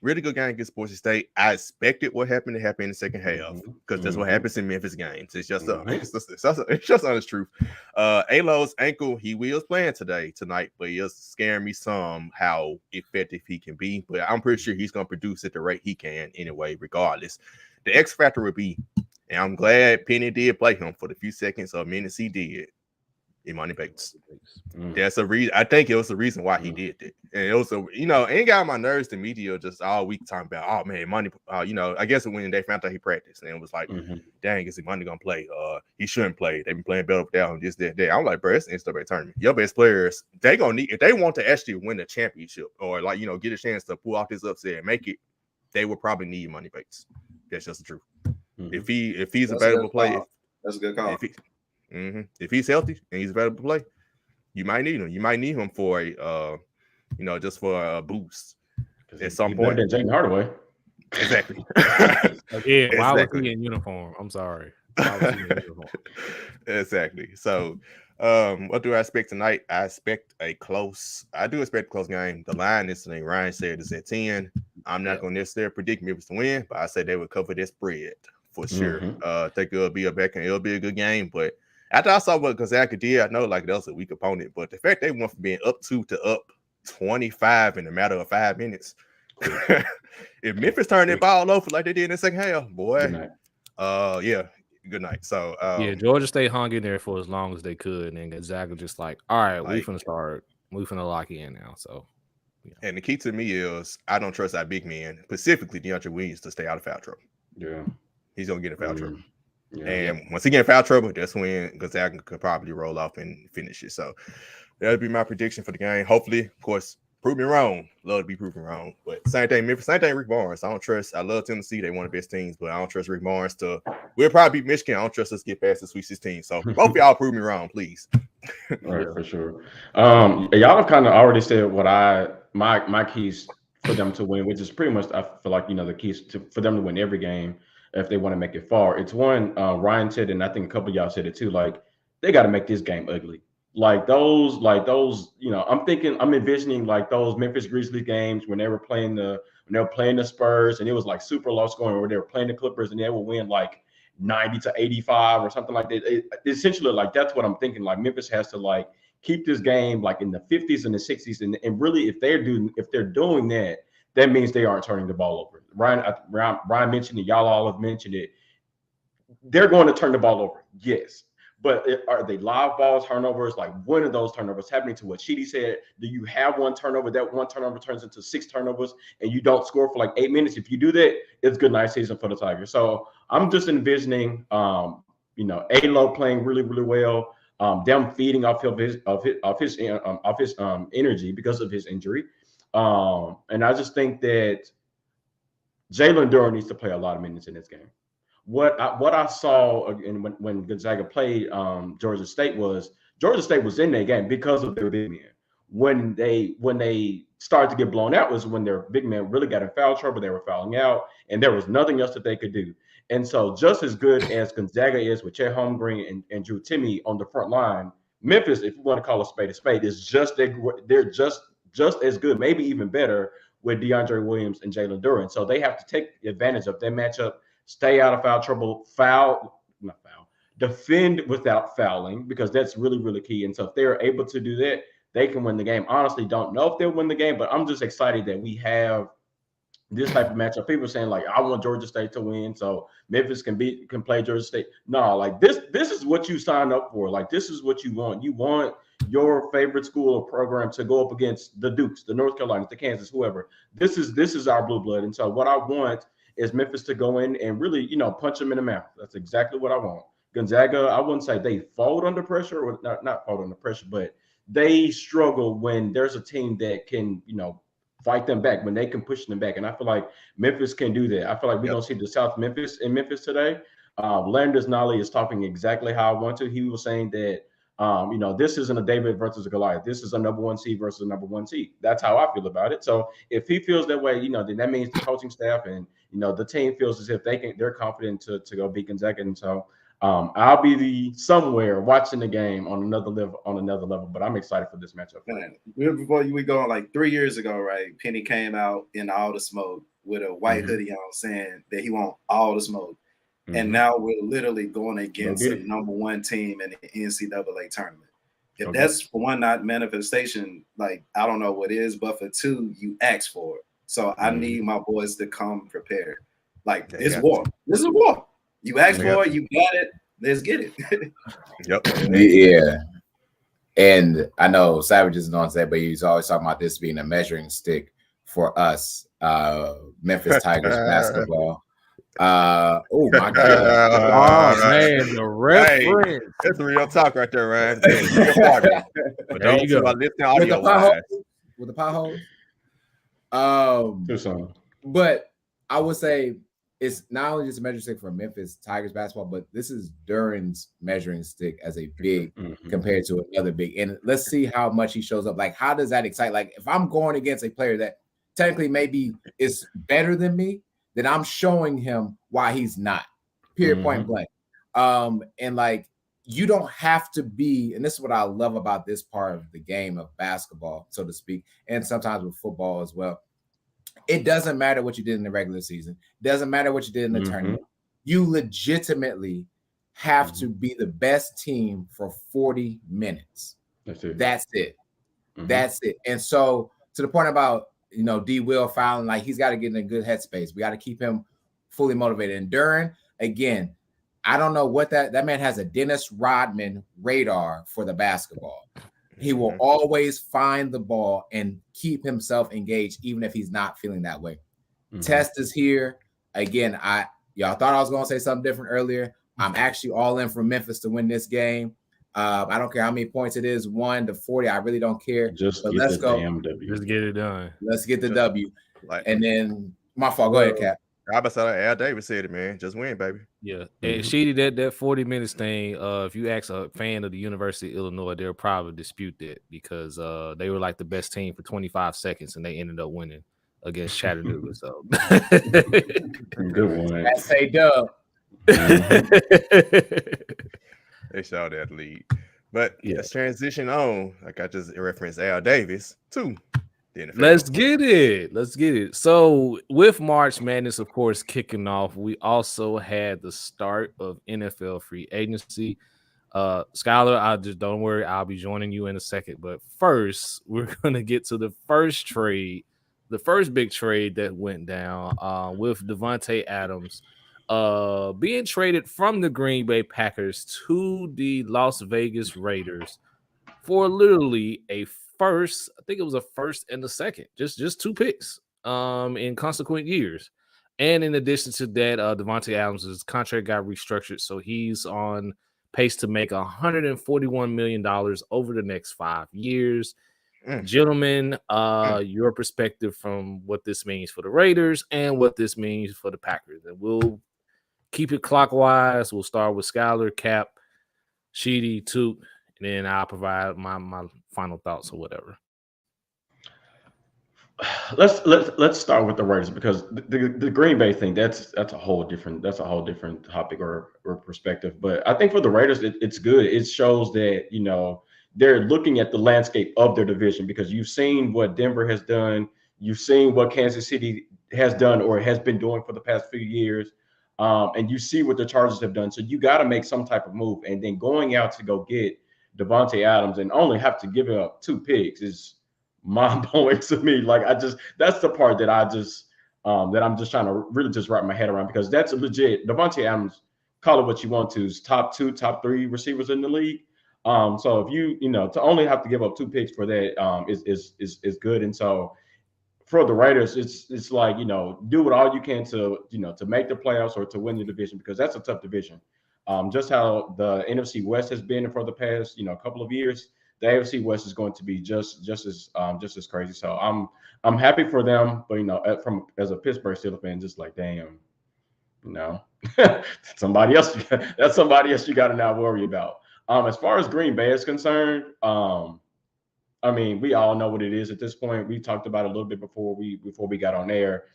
Really good game against Boise State. I expected what happened to happen in the second half, because that's what happens in Memphis games. It's just it's just honest truth. Alo's ankle, he was playing tonight, but he is scaring me some how effective he can be. But I'm pretty sure he's gonna produce at the rate he can anyway, regardless. The X factor would be, and I'm glad Penny did play him for the few seconds or minutes he did, Imani Bates. That's a reason. I think it was the reason why he did that. And it was ain't got on my nerves, the media just all week talking about, oh man, Imani, I guess when they found out he practiced, and it was like, dang, is Imani gonna play? He shouldn't play. They've been playing better without him, this, that. I'm like, bro, it's NCAA tournament. Your best players, they gonna need, if they want to actually win the championship or get a chance to pull off this upset and make it, they will probably need Imani Bates. That's just the truth. If he's available to play, that's a good call. If he's healthy and he's available to play, you might need him. You might need him for a, just for a boost at some point. Than Jaden Hardaway. Exactly. Again, why was he in uniform? I'm sorry. Why was he in uniform? Exactly. So, what do I expect tonight? I do expect a close game. The line is, Ryan said, is at 10. I'm not going to necessarily predict Memphis to win, but I say they will cover their spread for sure. I think it'll be a good game, but after I saw what Gonzaga did, I know that was a weak opponent, but the fact they went from being up 2 to up 25 in a matter of 5 minutes. If Memphis turned their ball over like they did in the second half, boy, good night. So Georgia State hung in there for as long as they could, and Gonzaga just all right, we finna start, we finna lock in now. So, and the key to me is I don't trust our big men, specifically DeAndre Williams, to stay out of foul trouble. Yeah, he's gonna get in foul trouble. Yeah, once he get in foul trouble, that's when Gonzaga could probably roll off and finish it. So that'll be my prediction for the game. Hopefully, of course, prove me wrong. Love to be proven wrong. But same thing, Memphis, same thing, Rick Barnes. I love Tennessee. They one of the best teams, but I don't trust Rick Barnes we'll probably beat Michigan. I don't trust us to get past the Sweet 16. So both y'all prove me wrong, please. Right, for sure. Y'all have kind of already said what my keys for them to win, which is pretty much, I feel like, the keys for them to win every game if they want to make it far. It's one, Ryan said, and I think a couple of y'all said it too, like, they got to make this game ugly. Like those, I'm envisioning like those Memphis Grizzlies games when they were playing the Spurs, and it was like super low scoring, where they were playing the Clippers and they would win like 90-85 or something like that. Essentially, like, that's what I'm thinking. Like, Memphis has to like keep this game like in the 50s and the 60s, and really, if they're doing that, that means they aren't turning the ball over. Ryan mentioned it. Y'all all have mentioned it. They're going to turn the ball over, yes. But are they live balls, turnovers? Like, when are those turnovers happening to what Sheedy said? Do you have one turnover? That one turnover turns into 6 turnovers and you don't score for like 8 minutes. If you do that, it's a good night season for the Tigers. So I'm just envisioning, A-Lo playing really, really well. Them feeding off his energy because of his injury. And I just think that Jalen Duren needs to play a lot of minutes in this game. What I saw when Gonzaga played Georgia State was in that game because of their big men. When they started to get blown out was when their big men really got in foul trouble. They were fouling out, and there was nothing else that they could do. And so, just as good as Gonzaga is with Chet Holmgren and Drew Timme on the front line, Memphis, if you want to call a spade, is they're just as good, maybe even better with DeAndre Williams and Jalen Duren. So they have to take advantage of their matchup. Stay out of foul trouble, defend without fouling, because that's really, really key. And so if they're able to do that, they can win the game. Honestly, don't know if they'll win the game, but I'm just excited that we have this type of matchup. People are saying, like, I want Georgia State to win, so Memphis can play Georgia State. No, like this is what you signed up for. Like, this is what you want. You want your favorite school or program to go up against the Dukes, the North Carolinas, the Kansas, whoever. This is our blue blood. And so what I want is Memphis to go in and really, punch them in the mouth. That's exactly what I want. Gonzaga, I wouldn't say they fold under pressure, or not fold under pressure, but they struggle when there's a team that can, fight them back, when they can push them back. And I feel like Memphis can do that. I feel like we're going to see the South Memphis in Memphis today. Landers Nolly is talking exactly how I want to. He was saying that, this isn't a David versus a Goliath. This is a number 1 seed versus a number 1 seed. That's how I feel about it. So if he feels that way, then that means the coaching staff and, the team feels as if they're confident to go beat Gonzaga. And so I'll be somewhere watching the game on another level, but I'm excited for this matchup. Before we go on, like 3 years ago, right? Penny came out in all the smoke with a white hoodie on, saying that he want all the smoke. Mm-hmm. And now we're literally going against the number 1 team in the NCAA tournament. If that's, for one, not manifestation, like, I don't know what is, but for 2, you asked for it. So I need my boys to come prepared. Like, it's war. This is war. You asked for it, you got it. Let's get it. Yep. Yeah. And I know Savage isn't on that, but he's always talking about this being a measuring stick for us, Memphis Tigers basketball. Oh my God! Oh man, the reference. Hey, that's real talk right there, Ryan. But there you go. With the potholes. But I would say it's not only just a measuring stick for Memphis Tigers basketball, but this is Duren's measuring stick as a big compared to another big. And let's see how much he shows up. Like, how does that excite? Like, if I'm going against a player that technically maybe is better than me, then I'm showing him why he's not. Period, point blank. And like, you don't have to be, and this is what I love about this part of the game of basketball, so to speak, and sometimes with football as well. It doesn't matter what you did in the regular season. It doesn't matter what you did in the tournament. You legitimately have to be the best team for 40 minutes. That's it. That's it. And so, to the point about, D. Will fouling, like, he's got to get in a good headspace. We got to keep him fully motivated. And Duren, again, I don't know what that man has a Dennis Rodman radar for the basketball. He will always find the ball and keep himself engaged, even if he's not feeling that way. Test is here. Again, y'all thought I was going to say something different earlier. I'm actually all in for Memphis to win this game. I don't care how many points it is, 1 to 40. I really don't care. Let's go. Just get it done. Let's get the W. And then my fault. Go ahead, Cap. I about to say, Al Davis said it, man. Just win, baby. Yeah. And Sheedy, that 40 minutes thing, if you ask a fan of the University of Illinois, they'll probably dispute that, because they were like the best team for 25 seconds and they ended up winning against Chattanooga. So good one. That's a dub. They showed that lead. But let's transition on. Like I just referenced Al Davis to the NFL. Let's get it. So with March Madness, of course, kicking off, we also had the start of NFL free agency. Skylar, don't worry, I'll be joining you in a second. But first, we're gonna get to the first trade, the first big trade that went down with Davante Adams. being traded from the Green Bay Packers to the Las Vegas Raiders for literally a first. I think it was a first and a second, just 2 picks in consequent years. And in addition to that, Davante Adams' contract got restructured, so he's on pace to make $141 million over the next 5 years. Gentlemen, your perspective from what this means for the Raiders and what this means for the Packers. And we'll keep it clockwise. We'll start with Skylar, Cap, Sheedy, Toot, and then I'll provide my final thoughts or whatever. Let's start with the Raiders, because the Green Bay thing, that's a whole different topic or perspective. But I think for the Raiders, it's good. It shows that, you know, they're looking at the landscape of their division, because you've seen what Denver has done, you've seen what Kansas City has done or has been doing for the past few years, and you see what the Chargers have done. So you got to make some type of move, and then going out to go get Davante Adams and only have to give up 2 picks is mind-blowing to me. Like, that's the part that I'm just trying to really just wrap my head around, because that's legit. Davante Adams, call it what you want to, is top 2, top 3 receivers in the league. So if you know, to only have to give up 2 picks for that is good. And so for the Raiders, it's like, you know, do what all you can to, you know, to make the playoffs or to win the division, because that's a tough division. Just how the NFC West has been for the past, you know, couple of years, the AFC West is going to be just as crazy. So I'm happy for them, but, you know, as a Pittsburgh Steelers fan, just like, damn, you know, that's somebody else you got to now worry about. As far as Green Bay is concerned, I mean, we all know what it is at this point. We talked about it a little bit before we got on air.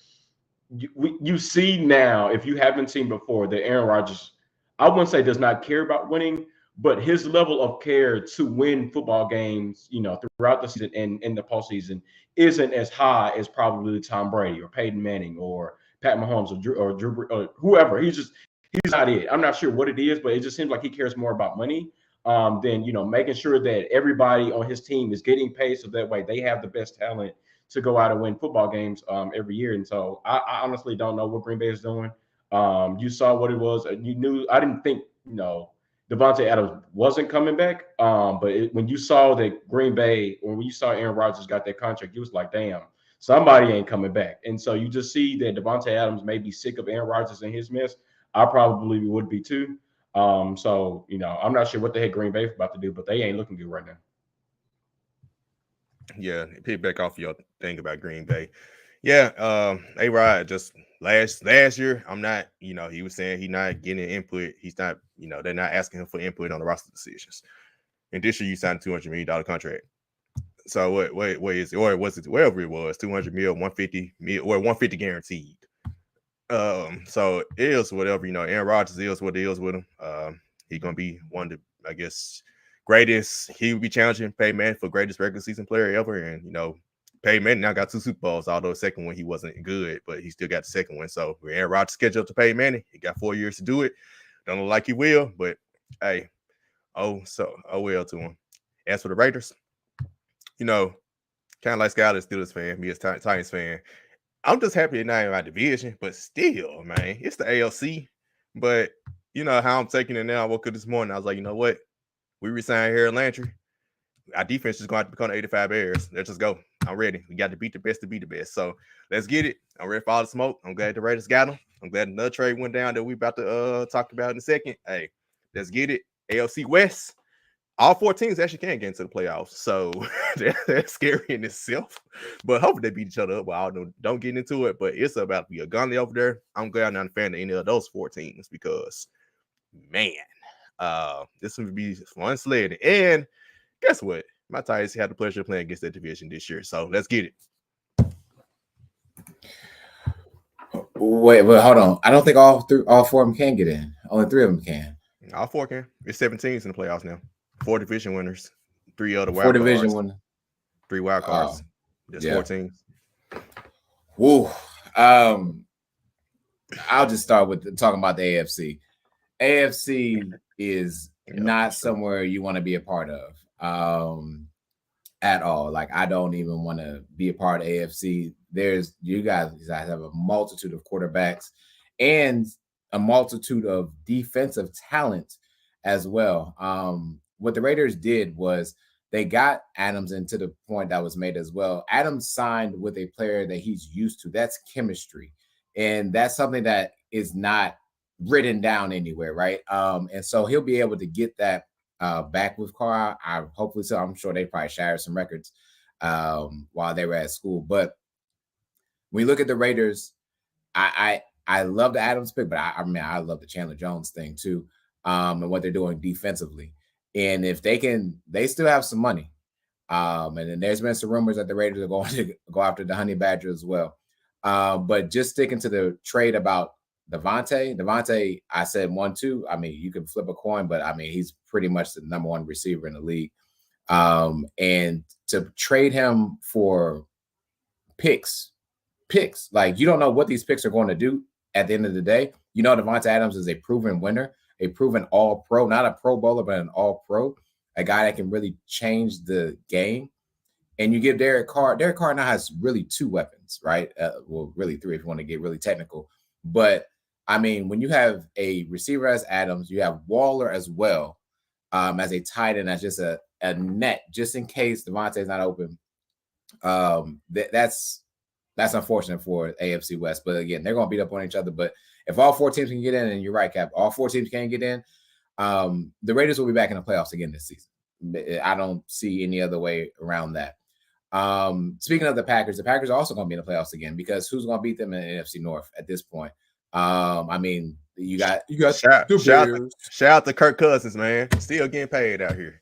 You see now, if you haven't seen before, that Aaron Rodgers, I wouldn't say does not care about winning, but his level of care to win football games, you know, throughout the season and in the postseason isn't as high as probably Tom Brady or Peyton Manning or Pat Mahomes or Drew or whoever. He's not it. I'm not sure what it is, but it just seems like he cares more about money than, you know, making sure that everybody on his team is getting paid, so that way they have the best talent to go out and win football games every year. And so I honestly don't know what Green Bay is doing. You saw what it was. You knew. I didn't think, you know, Davante Adams wasn't coming back. But when you saw that Green Bay, or when you saw Aaron Rodgers got that contract, you was like, damn, somebody ain't coming back. And so you just see that Davante Adams may be sick of Aaron Rodgers and his mess. I probably would be too. So, you know, I'm not sure what the heck Green Bay is about to do, but they ain't looking good right now. Yeah, pick back off your thing about Green Bay. Yeah, A-Rod just last year, I'm not, you know, he was saying he's not getting input. He's not, you know, they're not asking him for input on the roster decisions. And this year you signed a $200 million contract. So what is it? Or was it wherever it was, 200 mil, 150 mil, or 150 guaranteed. So it is whatever, you know, Aaron Rodgers is what it is with him. He's gonna be one of the, I guess, greatest. He would be challenging Peyton Manning for greatest regular season player ever. And, you know, Peyton Manning now got 2 Super Bowls, although the second one he wasn't good, but he still got the second one. So when Aaron Rodgers scheduled to Peyton Manning, he got 4 years to do it. Don't look like he will, but hey, oh well to him. As for the Raiders, you know, kind of like Skyler, Steelers fan, me as Titans fan, I'm just happy it's not in my division, but still, man, it's the ALC. But you know how I'm taking it now. I woke up this morning, I was like, you know what? We resigned Harold Landry. Our defense is going to have to become 85 Bears. Let's just go. I'm ready. We got to beat the best to be the best. So let's get it. I'm ready for all the smoke. I'm glad the Raiders got them. I'm glad another trade went down that we about to talk about in a second. Hey, let's get it. ALC West. All 4 teams actually can get into the playoffs. So that's scary in itself. But hopefully they beat each other up. Well, I don't get into it. But it's about to be a gunly over there. I'm glad I'm not a fan of any of those 4 teams because, man, this would be fun sledding. And guess what? My Tigers had the pleasure of playing against that division this year. So let's get it. Wait, but hold on. I don't think all 4 of them can get in. Only 3 of them can. All 4 can. It's 7 teams in the playoffs now. 4 division winners. 3 other wild 4 cards. division winners. 3 wild cards. There's 4 teams. Woo. I'll just start with talking about the AFC. AFC is not somewhere you want to be a part of at all. Like, I don't even want to be a part of AFC. You guys have a multitude of quarterbacks, and a multitude of defensive talent as well. What the Raiders did was they got Adams into the point that was made as well. Adams signed with a player that he's used to. That's chemistry. And that's something that is not written down anywhere, right? And so he'll be able to get that back with Carr. I hopefully so. I'm sure they probably shared some records while they were at school. But when you look at the Raiders, I love the Adams pick, but I love the Chandler Jones thing too, and what they're doing defensively. And if they still have some money. And then there's been some rumors that the Raiders are going to go after the Honey Badger as well. But just sticking to the trade about Davante, I said 1-2. I mean, you can flip a coin, but I mean, he's pretty much the number one receiver in the league. And to trade him for picks, like you don't know what these picks are going to do at the end of the day. You know, Davante Adams is a proven winner, a proven all-pro, not a Pro Bowler, but an all-pro, a guy that can really change the game. And you give Derek Carr. Derek Carr now has really two weapons, right? Well, really three if you want to get really technical. But I mean, when you have a receiver as Adams, you have Waller as well as a tight end, as just a net, just in case Davante's not open. That's unfortunate for AFC West. But again, they're going to beat up on each other. But if all four teams can get in, and you're right, Cap, all four teams can get in, the Raiders will be back in the playoffs again this season. I don't see any other way around that. Speaking of the Packers are also going to be in the playoffs again, because who's going to beat them in the NFC North at this point? I mean, you got shout out to Kirk Cousins, man. Still getting paid out here.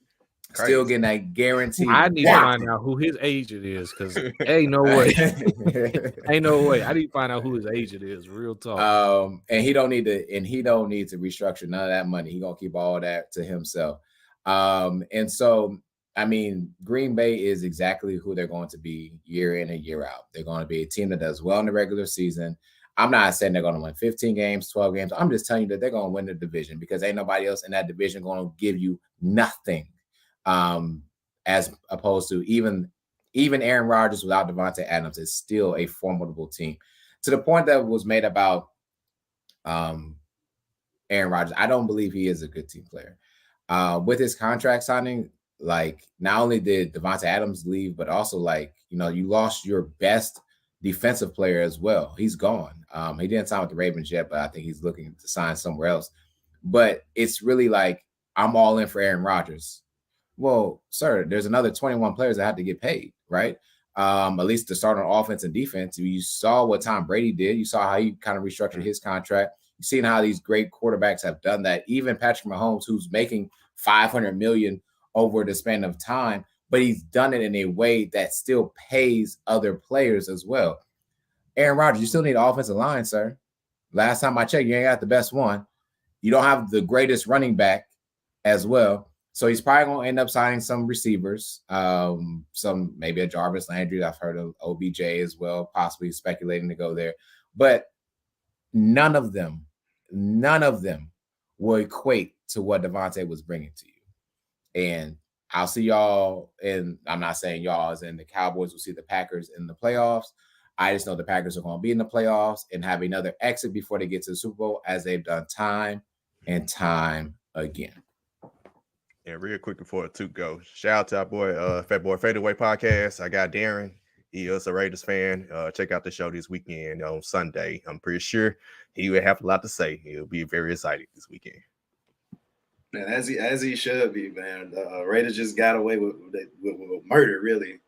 Crazy. Still getting that guarantee. I need to find out who his agent is, because ain't no way. Ain't no way. I need to find out who his agent is. Real talk. And he don't need to restructure none of that money. He gonna keep all that to himself. And so I mean, Green Bay is exactly who they're going to be year in and year out. They're going to be a team that does well in the regular season. I'm not saying they're going to win 15 games, 12 games. I'm just telling you that they're going to win the division, because ain't nobody else in that division going to give you nothing. As opposed to even Aaron Rodgers without Davante Adams is still a formidable team. To the point that was made about Aaron Rodgers, I don't believe he is a good team player. With his contract signing, like, not only did Davante Adams leave, but also, like, you know, you lost your best defensive player as well. He's gone. He didn't sign with the Ravens yet, but I think he's looking to sign somewhere else. But it's really like, I'm all in for Aaron Rodgers. Well, sir, there's another 21 players that have to get paid, right? At least to start on offense and defense. You saw what Tom Brady did. You saw how he kind of restructured his contract. You've seen how these great quarterbacks have done that. Even Patrick Mahomes, who's making $500 million over the span of time, but he's done it in a way that still pays other players as well. Aaron Rodgers, you still need an offensive line, sir. Last time I checked, you ain't got the best one. You don't have the greatest running back as well. So he's probably going to end up signing some receivers, some maybe a Jarvis Landry. I've heard of OBJ as well, possibly speculating to go there. But none of them will equate to what Davante was bringing to you. And I'll see y'all, and I'm not saying y'all as in the Cowboys will see the Packers in the playoffs. I just know the Packers are going to be in the playoffs and have another exit before they get to the Super Bowl, as they've done time and time again. And real quick before the two go, shout out to our boy, Fat Boy Fadeaway Podcast. I got Darren. He is a Raiders fan. Check out the show this weekend on Sunday. I'm pretty sure he will have a lot to say. He'll be very excited this weekend. And as he should be, man. Raiders just got away with murder, really.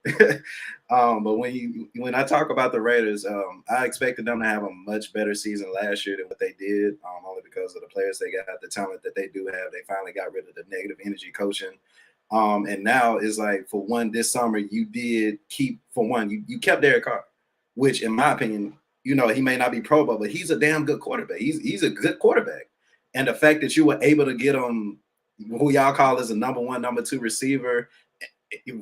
But when I talk about the Raiders, I expected them to have a much better season last year than what they did, only because of the players they got, the talent that they do have. They finally got rid of the negative energy coaching. And now it's like, for one, this summer you did keep, for one, you kept Derek Carr, which in my opinion, you know, he may not be Pro Bowl, but he's a damn good quarterback. He's a good quarterback. And the fact that you were able to get him, who y'all call as a number one, number two receiver,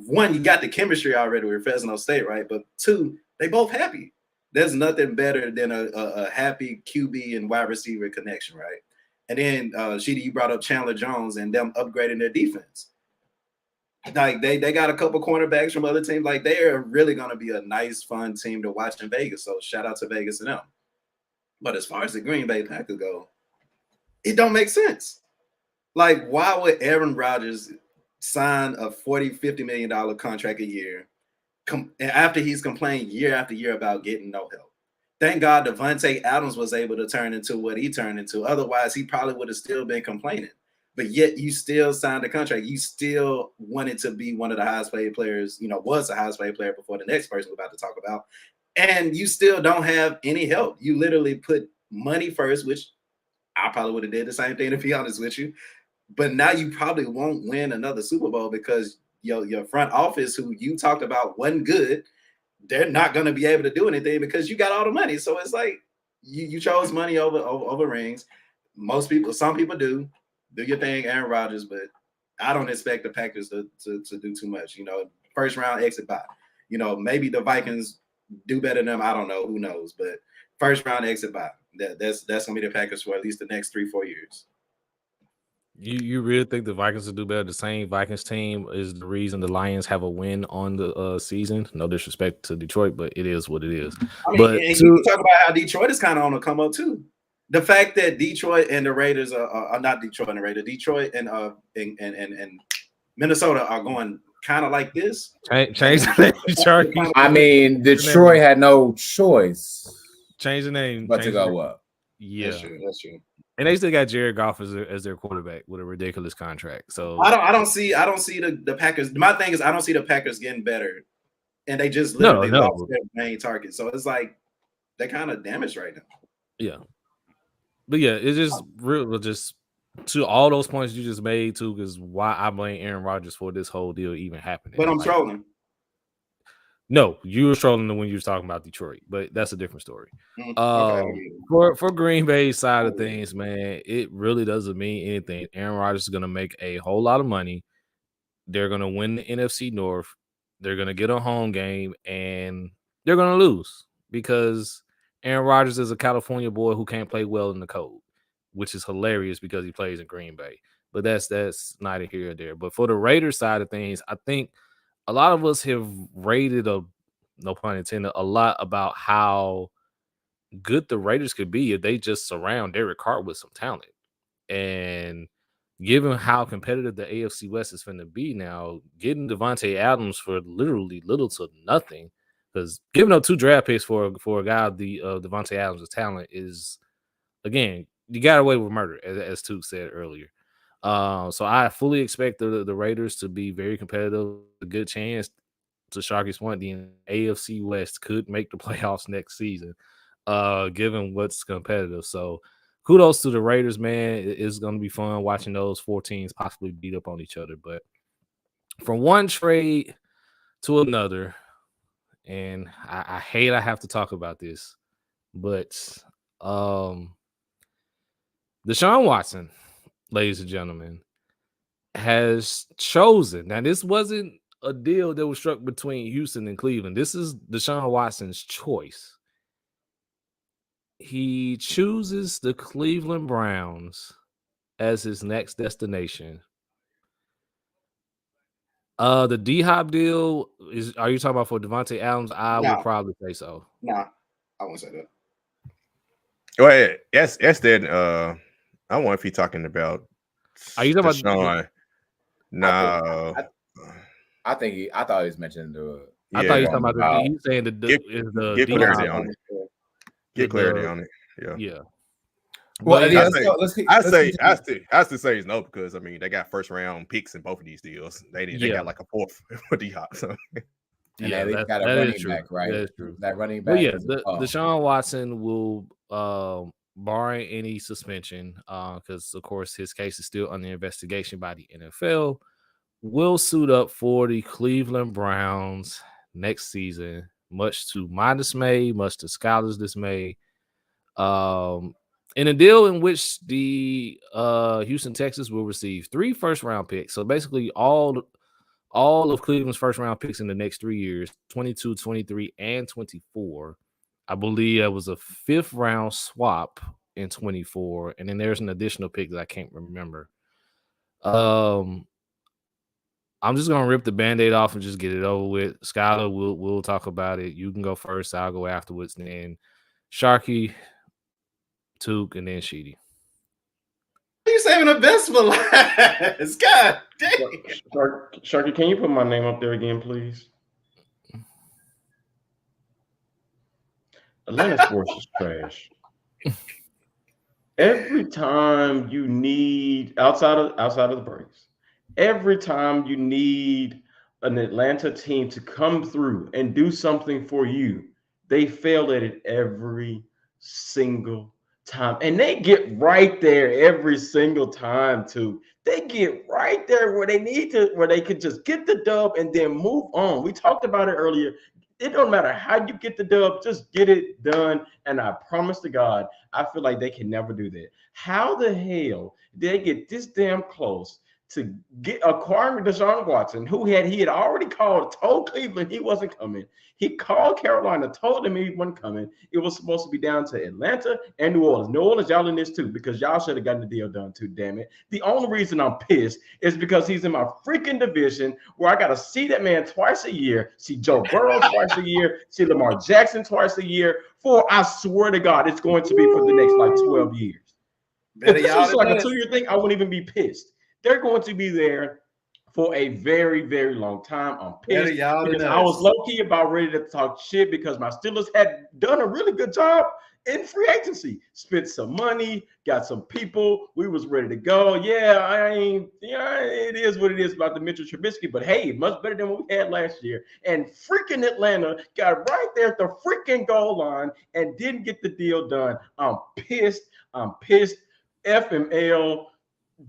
one, you got the chemistry already with Fresno State, right? But two, they both happy. There's nothing better than a happy QB and wide receiver connection, right? And then, Sheedy, you brought up Chandler Jones and them upgrading their defense. Like, they got a couple cornerbacks from other teams. Like, they are really going to be a nice, fun team to watch in Vegas. So shout out to Vegas and them. But as far as the Green Bay Packers go, It don't make sense. Like, why would Aaron Rodgers sign a $40-50 million contract a year after he's complained year after year about getting no help? Thank God Davante Adams was able to turn into what he turned into. Otherwise, he probably would have still been complaining. But yet you still signed a contract. You still wanted to be one of the highest paid players, was the highest paid player before the next person we're about to talk about. And you still don't have any help. You literally put money first, which I probably would have did the same thing, to be honest with you. But now you probably won't win another Super Bowl because your front office, who you talked about wasn't good, they're not going to be able to do anything because you got all the money. So it's like you chose money over rings. Some people do your thing, Aaron Rodgers, but I don't expect the Packers to do too much. First round exit bye. Maybe the Vikings do better than them. I don't know. Who knows? But first round exit bye. That's gonna be the Packers for at least the next 3-4 years. You really think the Vikings will do better? The same Vikings team is the reason the Lions have a win on the season. No disrespect to Detroit, but it is what it is. I mean, but you can talk about how Detroit is kind of on the come up too. The fact that Detroit and the Raiders are not Detroit and the Raiders, Detroit and Minnesota are going kind of like this. Change the name. I mean, Detroit had no choice. Change the name, but to go up. Yeah, that's true. And they still got Jared Goff as their quarterback with a ridiculous contract. So I don't see the Packers. My thing is I don't see the Packers getting better, and they just literally lost their main target. So it's like they're kind of damaged right now. Yeah, but yeah, it's just real. Just to all those points you just made too, because why I blame Aaron Rodgers for this whole deal even happening. But I'm trolling. No, you were trolling when you were talking about Detroit, but that's a different story. Okay. For Green Bay's side of things, man, it really doesn't mean anything. Aaron Rodgers is going to make a whole lot of money. They're going to win the NFC North. They're going to get a home game, and they're going to lose because Aaron Rodgers is a California boy who can't play well in the cold, which is hilarious because he plays in Green Bay. But that's neither here or there. But for the Raiders side of things, I think a lot of us have rated no pun intended, a lot about how good the Raiders could be if they just surround Derek Carr with some talent. And given how competitive the AFC West is going to be now, getting Davante Adams for literally little to nothing, because giving up 2 draft picks for a guy the Davante Adams' talent is, again, you got away with murder, as Took said earlier. So I fully expect the Raiders to be very competitive. A good chance, to Sharky's point, the AFC West could make the playoffs next season, given what's competitive. So kudos to the Raiders, man. It's going to be fun watching those 4 teams possibly beat up on each other. But from one trade to another, and I hate I have to talk about this, but Deshaun Watson, ladies and gentlemen, has chosen. Now, this wasn't a deal that was struck between Houston and Cleveland. This is Deshaun Watson's choice. He chooses the Cleveland Browns as his next destination. The D-Hop deal are you talking about for Davante Adams? I would probably say so. Nah, I won't say that. Go ahead. Yes, that. I wonder if he's talking about. Are you talking Deshaun? about? No. I thought he was mentioning the. I thought he was talking about he's saying get clarity on it. Get clarity on it. Yeah. Yeah. Well, I still say no because I mean they got first round picks in both of these deals. They got like a 4th for D-Hop. So. And they got a running back, right? That is true. That running back. Well, yeah, Deshaun Watson will, barring any suspension, because of course his case is still under investigation by the NFL, will suit up for the Cleveland Browns next season, much to my dismay, much to Skylar's dismay. In a deal in which the Houston Texans will receive 3 first-round picks. So basically all of Cleveland's first-round picks in the next 3 years, 22, 23, and 24. I believe that was a 5th-round swap in 24, and then there's an additional pick that I can't remember. I'm just going to rip the Band-Aid off and just get it over with. Skylar, we'll talk about it. You can go first. I'll go afterwards. And then Sharky, Took, and then Sheedy. You saving the best for last. God dang. Sharky, can you put my name up there again, please? Atlanta sports is trash. Every time you need outside of the breaks, every time you need an Atlanta team to come through and do something for you, they fail at it every single time. And they get right there every single time too. They get right there where they need to, where they could just get the dub and then move on. We talked about it earlier. It don't matter how you get the dub, just get it done. And I promise to God, I feel like they can never do that. How the hell did they get this damn close to acquiring Deshaun Watson, who he had already called, told Cleveland he wasn't coming. He called Carolina, told them he wasn't coming. It was supposed to be down to Atlanta and New Orleans. New Orleans, y'all in this too, because y'all should have gotten the deal done too, damn it. The only reason I'm pissed is because he's in my freaking division where I got to see that man twice a year, see Joe Burrow twice a year, see Lamar Jackson twice a year, for I swear to God, it's going to be for the next like 12 years. If this was like a 2-year thing, I wouldn't even be pissed. They're going to be there for a very, very long time. I'm pissed because I was low-key about ready to talk shit because my Steelers had done a really good job in free agency. Spent some money, got some people. We was ready to go. It is what it is about the Mitchell Trubisky, but hey, much better than what we had last year. And freaking Atlanta got right there at the freaking goal line and didn't get the deal done. I'm pissed. FML.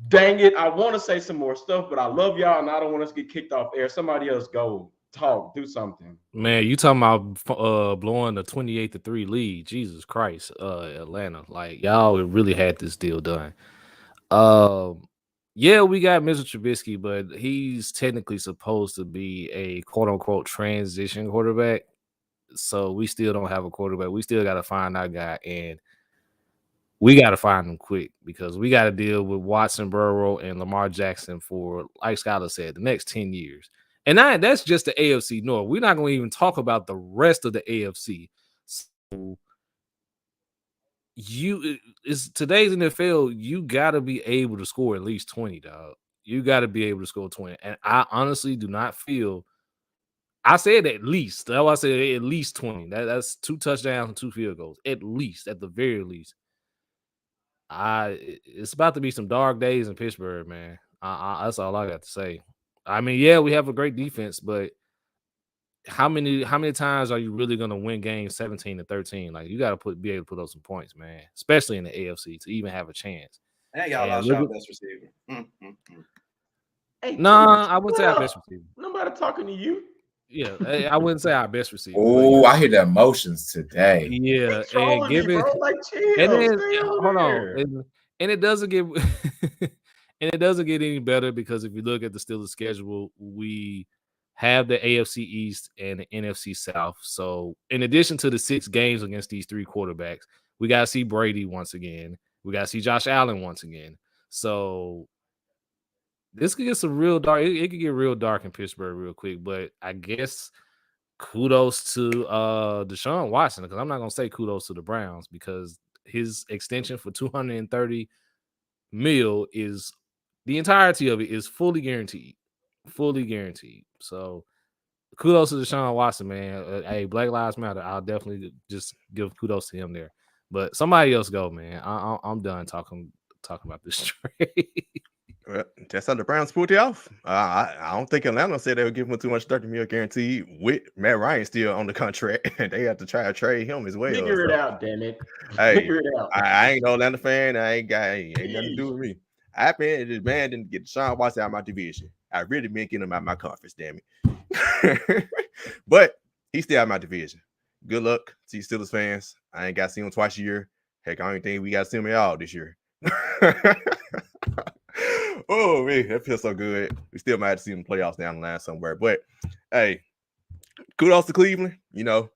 Dang it, I want to say some more stuff, but I love y'all and I don't want us to get kicked off air. Somebody else go talk, do something. Man, you talking about blowing the 28-3 lead. Jesus Christ, Atlanta. Like, y'all really had this deal done. Yeah, we got Mr. Trubisky, but he's technically supposed to be a quote-unquote transition quarterback. So we still don't have a quarterback. We still got to find our guy, and we got to find him quick because we got to deal with Watson, Burrow, and Lamar Jackson for, like Skylar said, the next 10 years. And that's just the AFC North. We're not going to even talk about the rest of the AFC. So today's NFL, you got to be able to score at least 20, dog. You got to be able to score 20. And I honestly do not feel – I said at least. That's why I said at least 20. That's 2 touchdowns and 2 field goals. At least, at the very least. It's about to be some dark days in Pittsburgh, man. That's all I got to say. I mean, yeah, we have a great defense, but how many times are you really gonna win games 17-13? Like, you got to be able to put up some points, man, especially in the AFC to even have a chance. And y'all lost y'all best receiver. Hey, nah, I wouldn't say our best receiver. Nobody talking to you. Yeah, I wouldn't say our best receiver. Oh, I hear the emotions today. Yeah, and give it. Like, chill, and then hold on, and it doesn't get any better because if you look at the Steelers' schedule, we have the AFC East and the NFC South. So, in addition to the 6 games against these 3 quarterbacks, we got to see Brady once again. We got to see Josh Allen once again. So, this could get some real dark. It could get real dark in Pittsburgh real quick. But I guess kudos to Deshaun Watson, because I'm not going to say kudos to the Browns because his extension for $230 million is the entirety of it is fully guaranteed. So kudos to Deshaun Watson, man. Hey, Black Lives Matter. I'll definitely just give kudos to him there. But somebody else go, man. I'm done talking about this trade. Well, that's how the Browns pulled it off. I don't think Atlanta said they would give him too much $30 million guaranteed with Matt Ryan still on the contract, and they have to try to trade him as well. Figure it out, damn it. Hey, Figure it out. I ain't no Atlanta fan. Ain't nothing to do with me. I been this man didn't get Deshaun Watson out of my division. I really been getting him out of my conference, damn it. But he's still out of my division. Good luck to you Steelers fans. I ain't got to see him twice a year. Heck, I don't even think we got to see him at all this year. Oh man, that feels so good. We still might have to see them playoffs down the line somewhere. But hey, kudos to Cleveland. You know,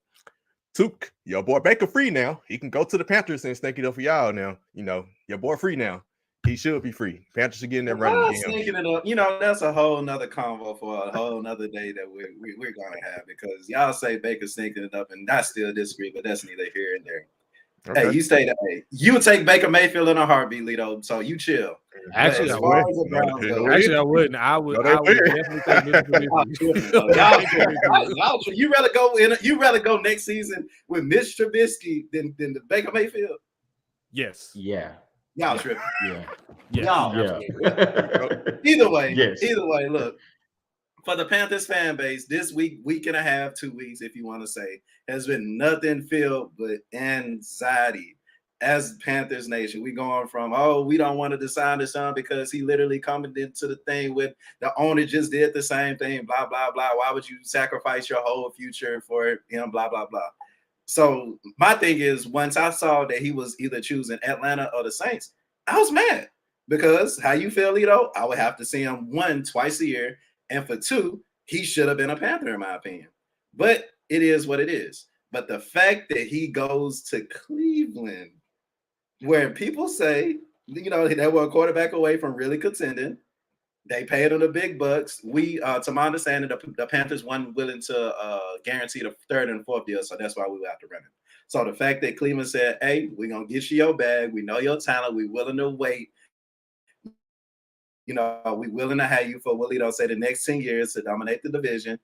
Took your boy Baker free now. He can go to the Panthers and stink it up for y'all now. You know, your boy free now. He should be free. Panthers should get in there running again. It up. You know, that's a whole nother convo for a whole nother day that we're gonna have, because y'all say Baker stinking it up, and I still disagree, but that's neither here and there. Hey, you stay that way. You would take Baker Mayfield in a heartbeat, Lito. So you chill. Actually, As I far would. as the Browns go, Actually, I wouldn't. I would definitely take y'all, you rather go in. You rather go next season with Mitch Trubisky than the Baker Mayfield. Yes. Yeah. Y'all tripping. Yeah. Y'all. Yeah. Either way. Yes. Either way. Look, for the Panthers fan base, this week and a half, 2 weeks, if you want to say, has been nothing filled but anxiety. As Panthers Nation, we going from, we don't want to sign Deshaun because he literally coming into the thing with the owner just did the same thing, blah, blah, blah. Why would you sacrifice your whole future for him, blah, blah, blah. So my thing is, once I saw that he was either choosing Atlanta or the Saints, I was mad because how you feel, Lito? I would have to see him 1 twice a year. And for 2, he should have been a Panther, in my opinion. But it is what it is. But the fact that he goes to Cleveland, where people say, they were a quarterback away from really contending. They paid him the big bucks. To my understanding, the Panthers weren't willing to guarantee the 3rd and 4th deal, so that's why we would have to run him. So the fact that Cleveland said, hey, we're going to get you your bag. We know your talent. We're willing to wait. We're willing to have you for Willie, don't say the next 10 years to dominate the division.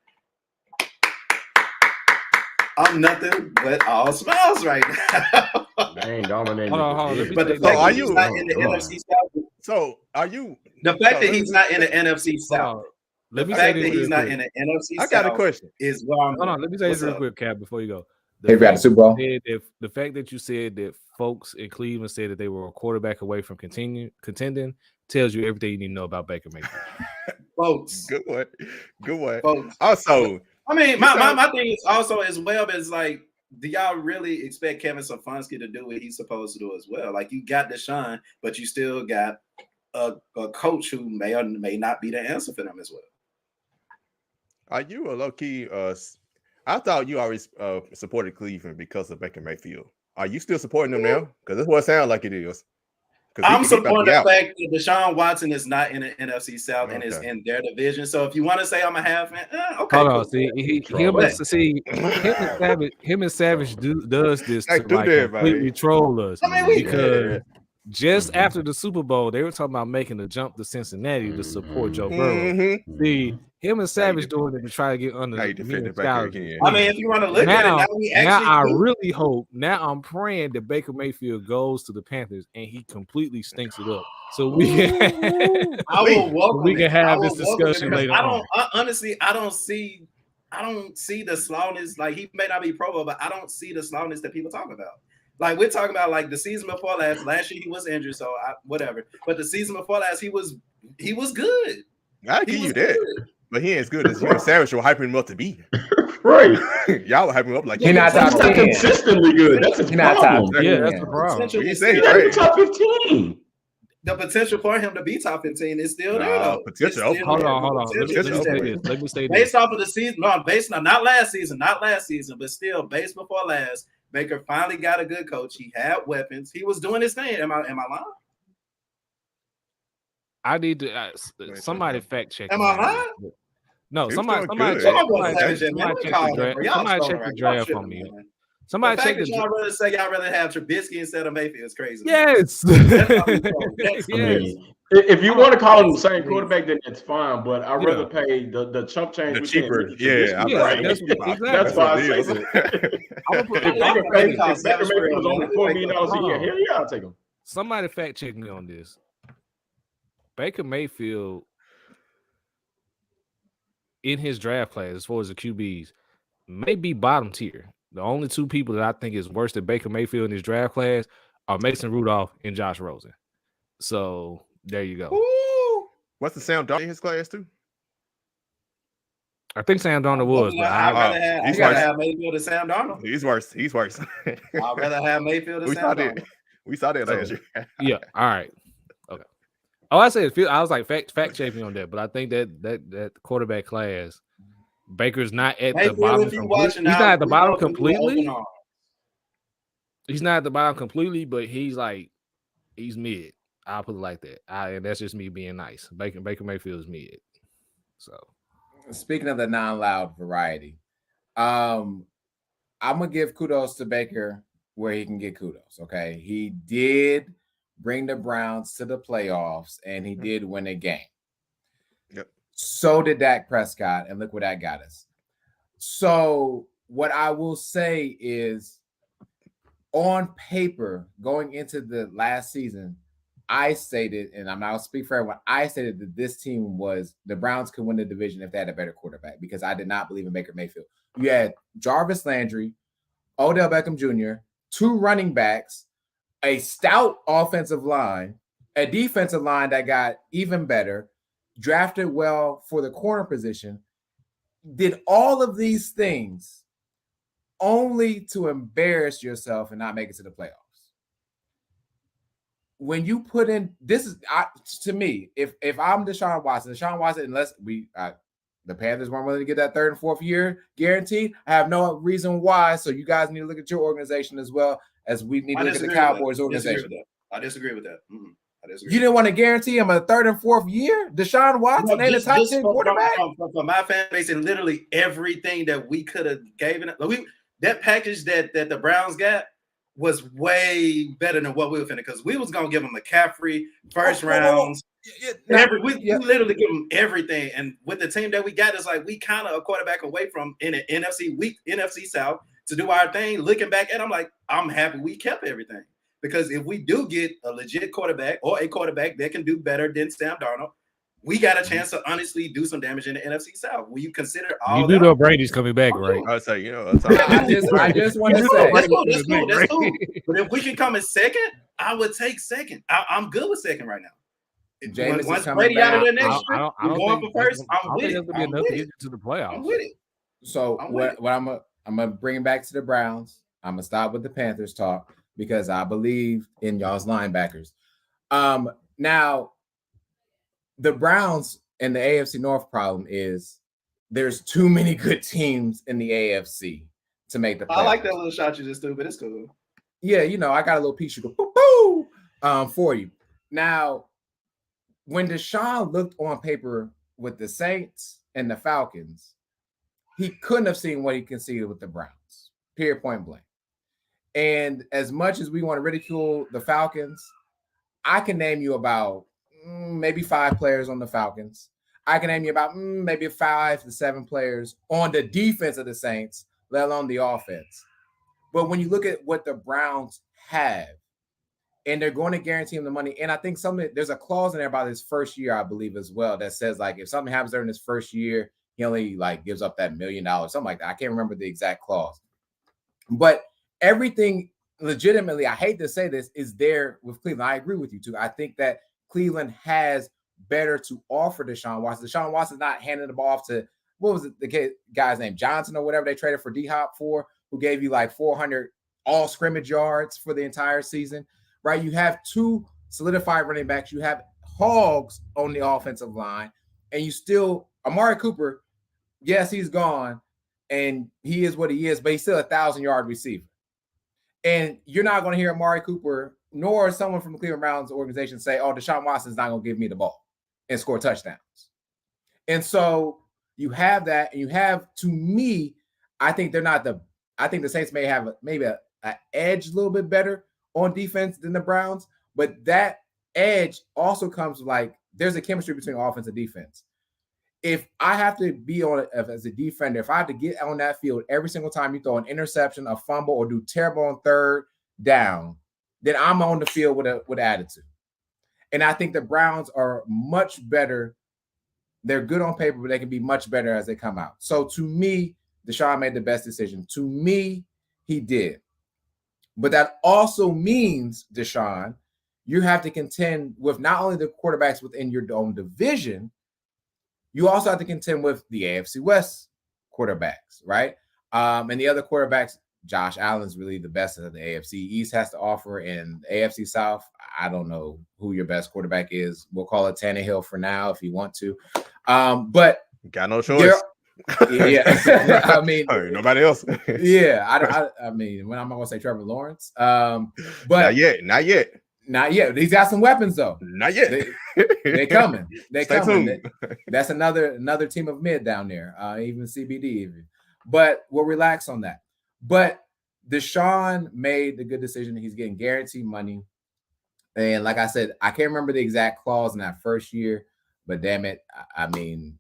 I'm nothing but all smiles right now. They ain't dominating. Hold on. But the fact that he's not in the NFC South. So are you? The fact that he's not in the NFC South. Let me the say fact this that he's not quick. in the NFC I South. got a question. Is where I'm. Hold on. Let me say this real up? quick, Cap, before you go. Hey, we got the Super Bowl. The fact that you said that folks in Cleveland said that they were a quarterback away from contending tells you everything you need to know about Baker Mayfield. Folks. Good one. Folks. Also, I mean, my thing is also as well as like, do y'all really expect Kevin Stefanski to do what he's supposed to do as well? Like, you got Deshaun, but you still got a coach who may or may not be the answer for them as well. are you a low key? I thought you always supported Cleveland because of Baker Mayfield. Are you still supporting them now? Because that's what it sounds like it is. I'm supporting the fact that Deshaun Watson is not in the NFC South and is in their division. So if you want to say I'm a half fan, okay. Hold on, him and Savage does this to completely troll us. Because just after the Super Bowl, they were talking about making the jump to Cincinnati to support Joe Burrow. See, him and Savage doing it to try to get under the I mean, if you want to look at it, I really hope. Now I'm praying that Baker Mayfield goes to the Panthers and he completely stinks it up, so we can. We can have this discussion later on. Honestly, I don't see the slowness. Like, he may not be Pro, but I don't see the slowness that people talk about. Like, we're talking about like the season before last. Last year he was injured, so whatever. But the season before last, he was good. I give you that. Good. But he ain't as good as you and Savage were hyping him up to be. Right. Y'all were hyping him up like he's not top 10. Consistently good. That's a problem. Yeah, that's the problem. You say top 15. The potential for him to be top 15 is still there, though. Potential. Hold on. Let me say this. Based off of the season, not last season, but still based before last, Baker finally got a good coach. He had weapons. He was doing his thing. Am I lying? I need to somebody fact check. Am I lying? No, somebody check the draft for me. Somebody check the y'all rather say y'all rather have Trubisky instead of Mayfield is crazy. Yes. Yes. If you want to call him the same quarterback, then it's fine. But I'd rather pay the chump change. The cheaper. That's why I say that. If Baker Mayfield was only $4 million a year, hell yeah, I'll take him. Somebody fact check me on this. Baker Mayfield in his draft class, as far as the QBs, may be bottom tier. The only 2 people that I think is worse than Baker Mayfield in his draft class are Mason Rudolph and Josh Rosen. So there you go. Ooh. What's the Sam Darnold in his class too? I think Sam Darnold was. I'd rather have Mayfield than Sam Darnold. He's worse. I'd rather have Mayfield than Sam Darnold. We saw that last year. Yeah. All right. Okay. Oh, I was like fact checking on that, but I think that quarterback class, Baker's not at the bottom. He's not at the bottom completely. He's not at the bottom completely, but he's mid. I'll put it like that. And that's just me being nice. Baker Mayfield is mid. So, speaking of the non-loud variety, I'm gonna give kudos to Baker where he can get kudos. Okay, he did bring the Browns to the playoffs, and he did win a game. Yep. So did Dak Prescott, and look where that got us. So what I will say is, on paper, going into the last season, I stated, and I'm not going to speak for everyone, I stated that this team the Browns could win the division if they had a better quarterback, because I did not believe in Baker Mayfield. You had Jarvis Landry, Odell Beckham Jr., 2 running backs, a stout offensive line, a defensive line that got even better, drafted well for the corner position, did all of these things only to embarrass yourself and not make it to the playoffs. When you put in, to me, if I'm Deshaun Watson, unless the Panthers weren't willing to get that 3rd and 4th year guaranteed, I have no reason why. So you guys need to look at your organization as well as we need to look at the Cowboys organization. I disagree with that. I disagree. You didn't want to guarantee him a 3rd and 4th year? Deshaun Watson ain't a top 10 quarterback? For my fan base, and literally everything that we could have given it, that package that the Browns got was way better than what we were finna, because we was gonna give them McCaffrey first rounds. We literally give them everything, and with the team that we got, it's like we kind of a quarterback away from in an NFC South to do our thing. Looking back at, I'm like, I'm happy we kept everything, because if we do get a legit quarterback or a quarterback that can do better than Sam Darnold, we got a chance to honestly do some damage in the NFC South. Will you consider all? You do know Brady's coming back, right? I would say, I just want to say that's cool. But if we can come in second, I would take second. I'm good with second right now. Once Brady out of there next year, we're going for first. I'm with it. I'm with it. To the playoffs. I'm with it. So what I'm gonna bring it back to the Browns. I'm gonna stop with the Panthers talk, because I believe in y'all's linebackers. Now, the Browns and the AFC North problem is there's too many good teams in the AFC to make the playoffs. I like that little shot you just threw, but it's cool. Yeah, I got a little piece you go for you. Now, when Deshaun looked on paper with the Saints and the Falcons, he couldn't have seen what he can see with the Browns, period, point blank. And as much as we want to ridicule the Falcons, I can name you about maybe 5 players on the Falcons. I can name you about maybe 5 to 7 players on the defense of the Saints, let alone the offense. But when you look at what the Browns have, and they're going to guarantee him the money, and I think there's a clause in there about his first year, I believe, as well, that says, like, if something happens during his first year, he only gives up that $1 million, something like that. I can't remember the exact clause. But everything legitimately, I hate to say this, is there with Cleveland. I agree with you too. I think that Cleveland has better to offer Deshaun Watson. Deshaun Watson's not handing the ball off to, what was it, the guy's name, Johnson or whatever they traded for D-Hop for, who gave you 400 all scrimmage yards for the entire season, right? You have 2 solidified running backs. You have hogs on the offensive line, and you still, Amari Cooper, yes, he's gone, and he is what he is, but he's still a 1,000-yard receiver. And you're not going to hear Amari Cooper nor someone from the Cleveland Browns organization say, oh, Deshaun Watson's not going to give me the ball and score touchdowns. And so you have that, and you have, to me, I think the Saints may have maybe an edge a little bit better on defense than the Browns, but that edge also comes there's a chemistry between offense and defense. If I have to be on as a defender, if I have to get on that field every single time you throw an interception, a fumble, or do terrible on 3rd down, then I'm on the field with attitude. And I think the Browns are much better. They're good on paper, but they can be much better as they come out. So to me, Deshaun made the best decision. To me, he did. But that also means, Deshaun, you have to contend with not only the quarterbacks within your own division, you also have to contend with the AFC West quarterbacks, right? And the other quarterbacks, Josh Allen's really the best that the AFC East has to offer. And AFC South, I don't know who your best quarterback is. We'll call it Tannehill for now if you want to. But got no choice. Yeah, I mean, nobody else. Yeah, I mean, when I'm not gonna say Trevor Lawrence, but not yet. He's got some weapons though. Not yet. They coming. They coming. That's another team of mid down there. Even CBD. But we'll relax on that. But Deshaun made the good decision. He's getting guaranteed money. And like I said, I can't remember the exact clause in that first year, but damn it, I mean,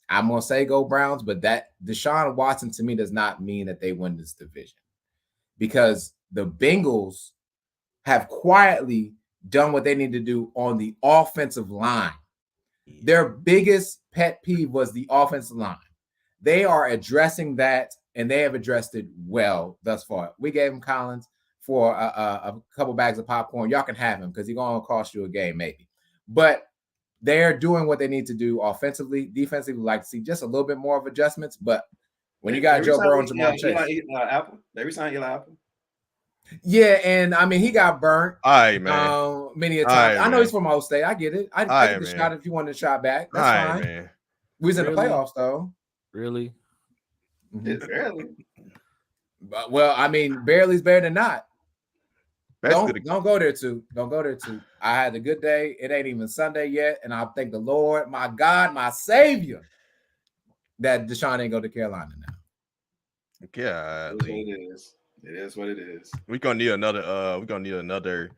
I'm gonna say go Browns, but that Deshaun Watson to me does not mean that they win this division, because the Bengals have quietly done what they need to do on the offensive line. Their biggest pet peeve was the offensive line. They are addressing that, and they have addressed it well thus far. We gave him Collins for a couple bags of popcorn. Y'all can have him because he's going to cost you a game maybe. But they're doing what they need to do offensively. Defensively, like to see just a little bit more of adjustments. But when you got Joe Burrow and Jamar Chase. Apple. They resigned Eli Apple. Yeah, and I mean, he got burnt. All right, man. Many a time. I know he's from Ohio State. I get it. I get the shot if you wanted a shot back. That's fine. Man. We was in the playoffs, though. Really? Barely. Well, I mean, barely's better than not. Don't go there too. Don't go there too. I had a good day. It ain't even Sunday yet, and I thank the Lord, my God, my Savior, that Deshaun ain't go to Carolina now. Yeah, it is what it is. We're gonna need another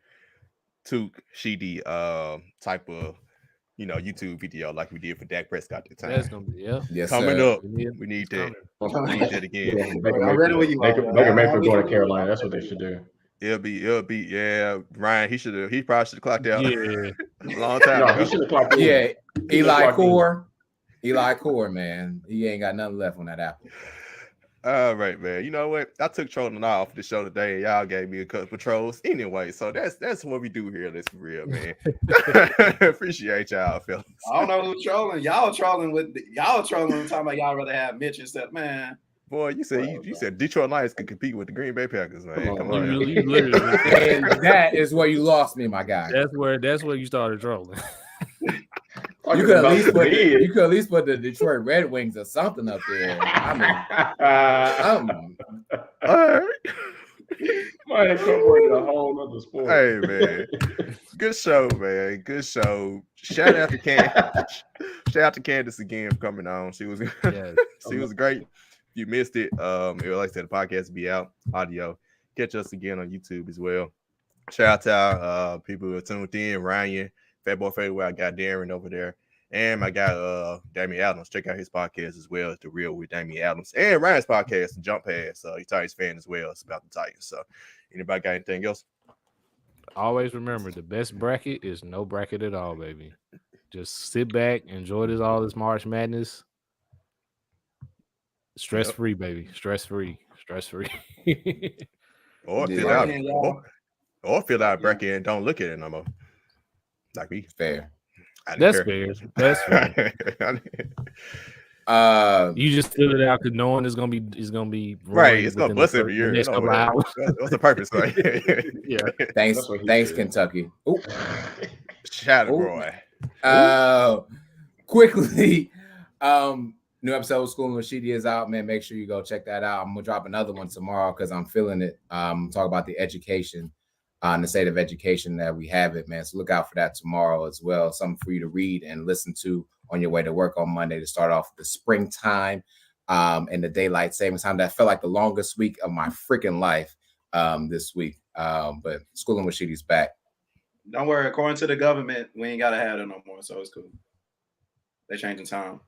Took Sheedy type of YouTube video like we did for Dak Prescott at the time. That's gonna be coming up. We need that. We need that again. Baker Mayfield going to Carolina. That's what they should do. It'll be Ryan. He probably should have clocked out. Yeah, a long time. No, he should have clocked. Yeah, Eli Core, man. He ain't got nothing left on that apple. All right, man. You know what? I took trolling off the show today, and y'all gave me a couple of trolls anyway. So that's what we do here. Let's be real, man. Appreciate y'all, fellas. I don't know who's trolling. Y'all trolling talking about y'all rather have Mitch and stuff, man. Boy, you said Detroit Lions could compete with the Green Bay Packers, man. Come on. You literally. And that is where you lost me, my guy. That's where you started trolling. You could at least put the Detroit Red Wings or something up there. I mean, all right. Might incorporate a whole other sport. Hey, man. Good show, man. Good show. Shout out to Candice. Shout out to Candace again for coming on. She was great. If you missed it, like I said, the podcast will be out, audio. Catch us again on YouTube as well. Shout out to our people who are tuned in, Ryan, Fatboy Fadeaway. I got Darren over there. And I got Damian Adams. Check out his podcast as well. It's The Real with Damian Adams. And Ryan's podcast, The Jump Pass. He's a Tigers fan as well. It's about the Tigers. So anybody got anything else? Always remember, the best bracket is no bracket at all, baby. Just sit back, enjoy all this March Madness. Stress-free, baby. Stress-free. Or fill out bracket and don't look at it no more. Like me. Fair. That's fair. You just fill it out because knowing it's gonna be right. It's gonna bust every year. What's the purpose? Right? Yeah. Thanks, Kentucky. Shadow boy. Quickly, new episode of School and Rashidi is out, man. Make sure you go check that out. I'm gonna drop another one tomorrow because I'm feeling it. Talk about the education. On the state of education that we have it, man. So look out for that tomorrow as well. Something for you to read and listen to on your way to work on Monday to start off the springtime and the daylight savings time. That felt like the longest week of my freaking life this week. But Schooling with Sheedy's back. Don't worry. According to the government, we ain't got to have it no more. So it's cool. They changing time.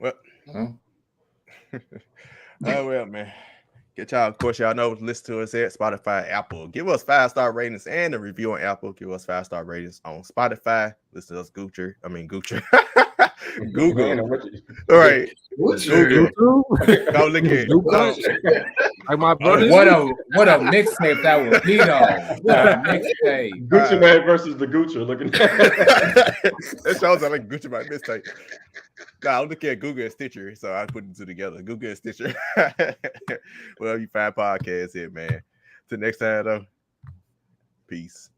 Well, well, man. Get y'all, of course, y'all know listen to us at Spotify, Apple. Give us 5-star ratings and a review on Apple. Give us 5-star ratings on Spotify. Listen to us, Google. All right. Google. Go look at it. Like my brother. What a mixtape that would be, though. What a mixtape. Gucci Man versus the Gucci. Looking. That sounds like Gucci Man mixtape. Nah, I'm looking at Google and Stitcher, so I put the two together. Google and Stitcher. Well, you find podcasts here, man. Till next time, though. Peace.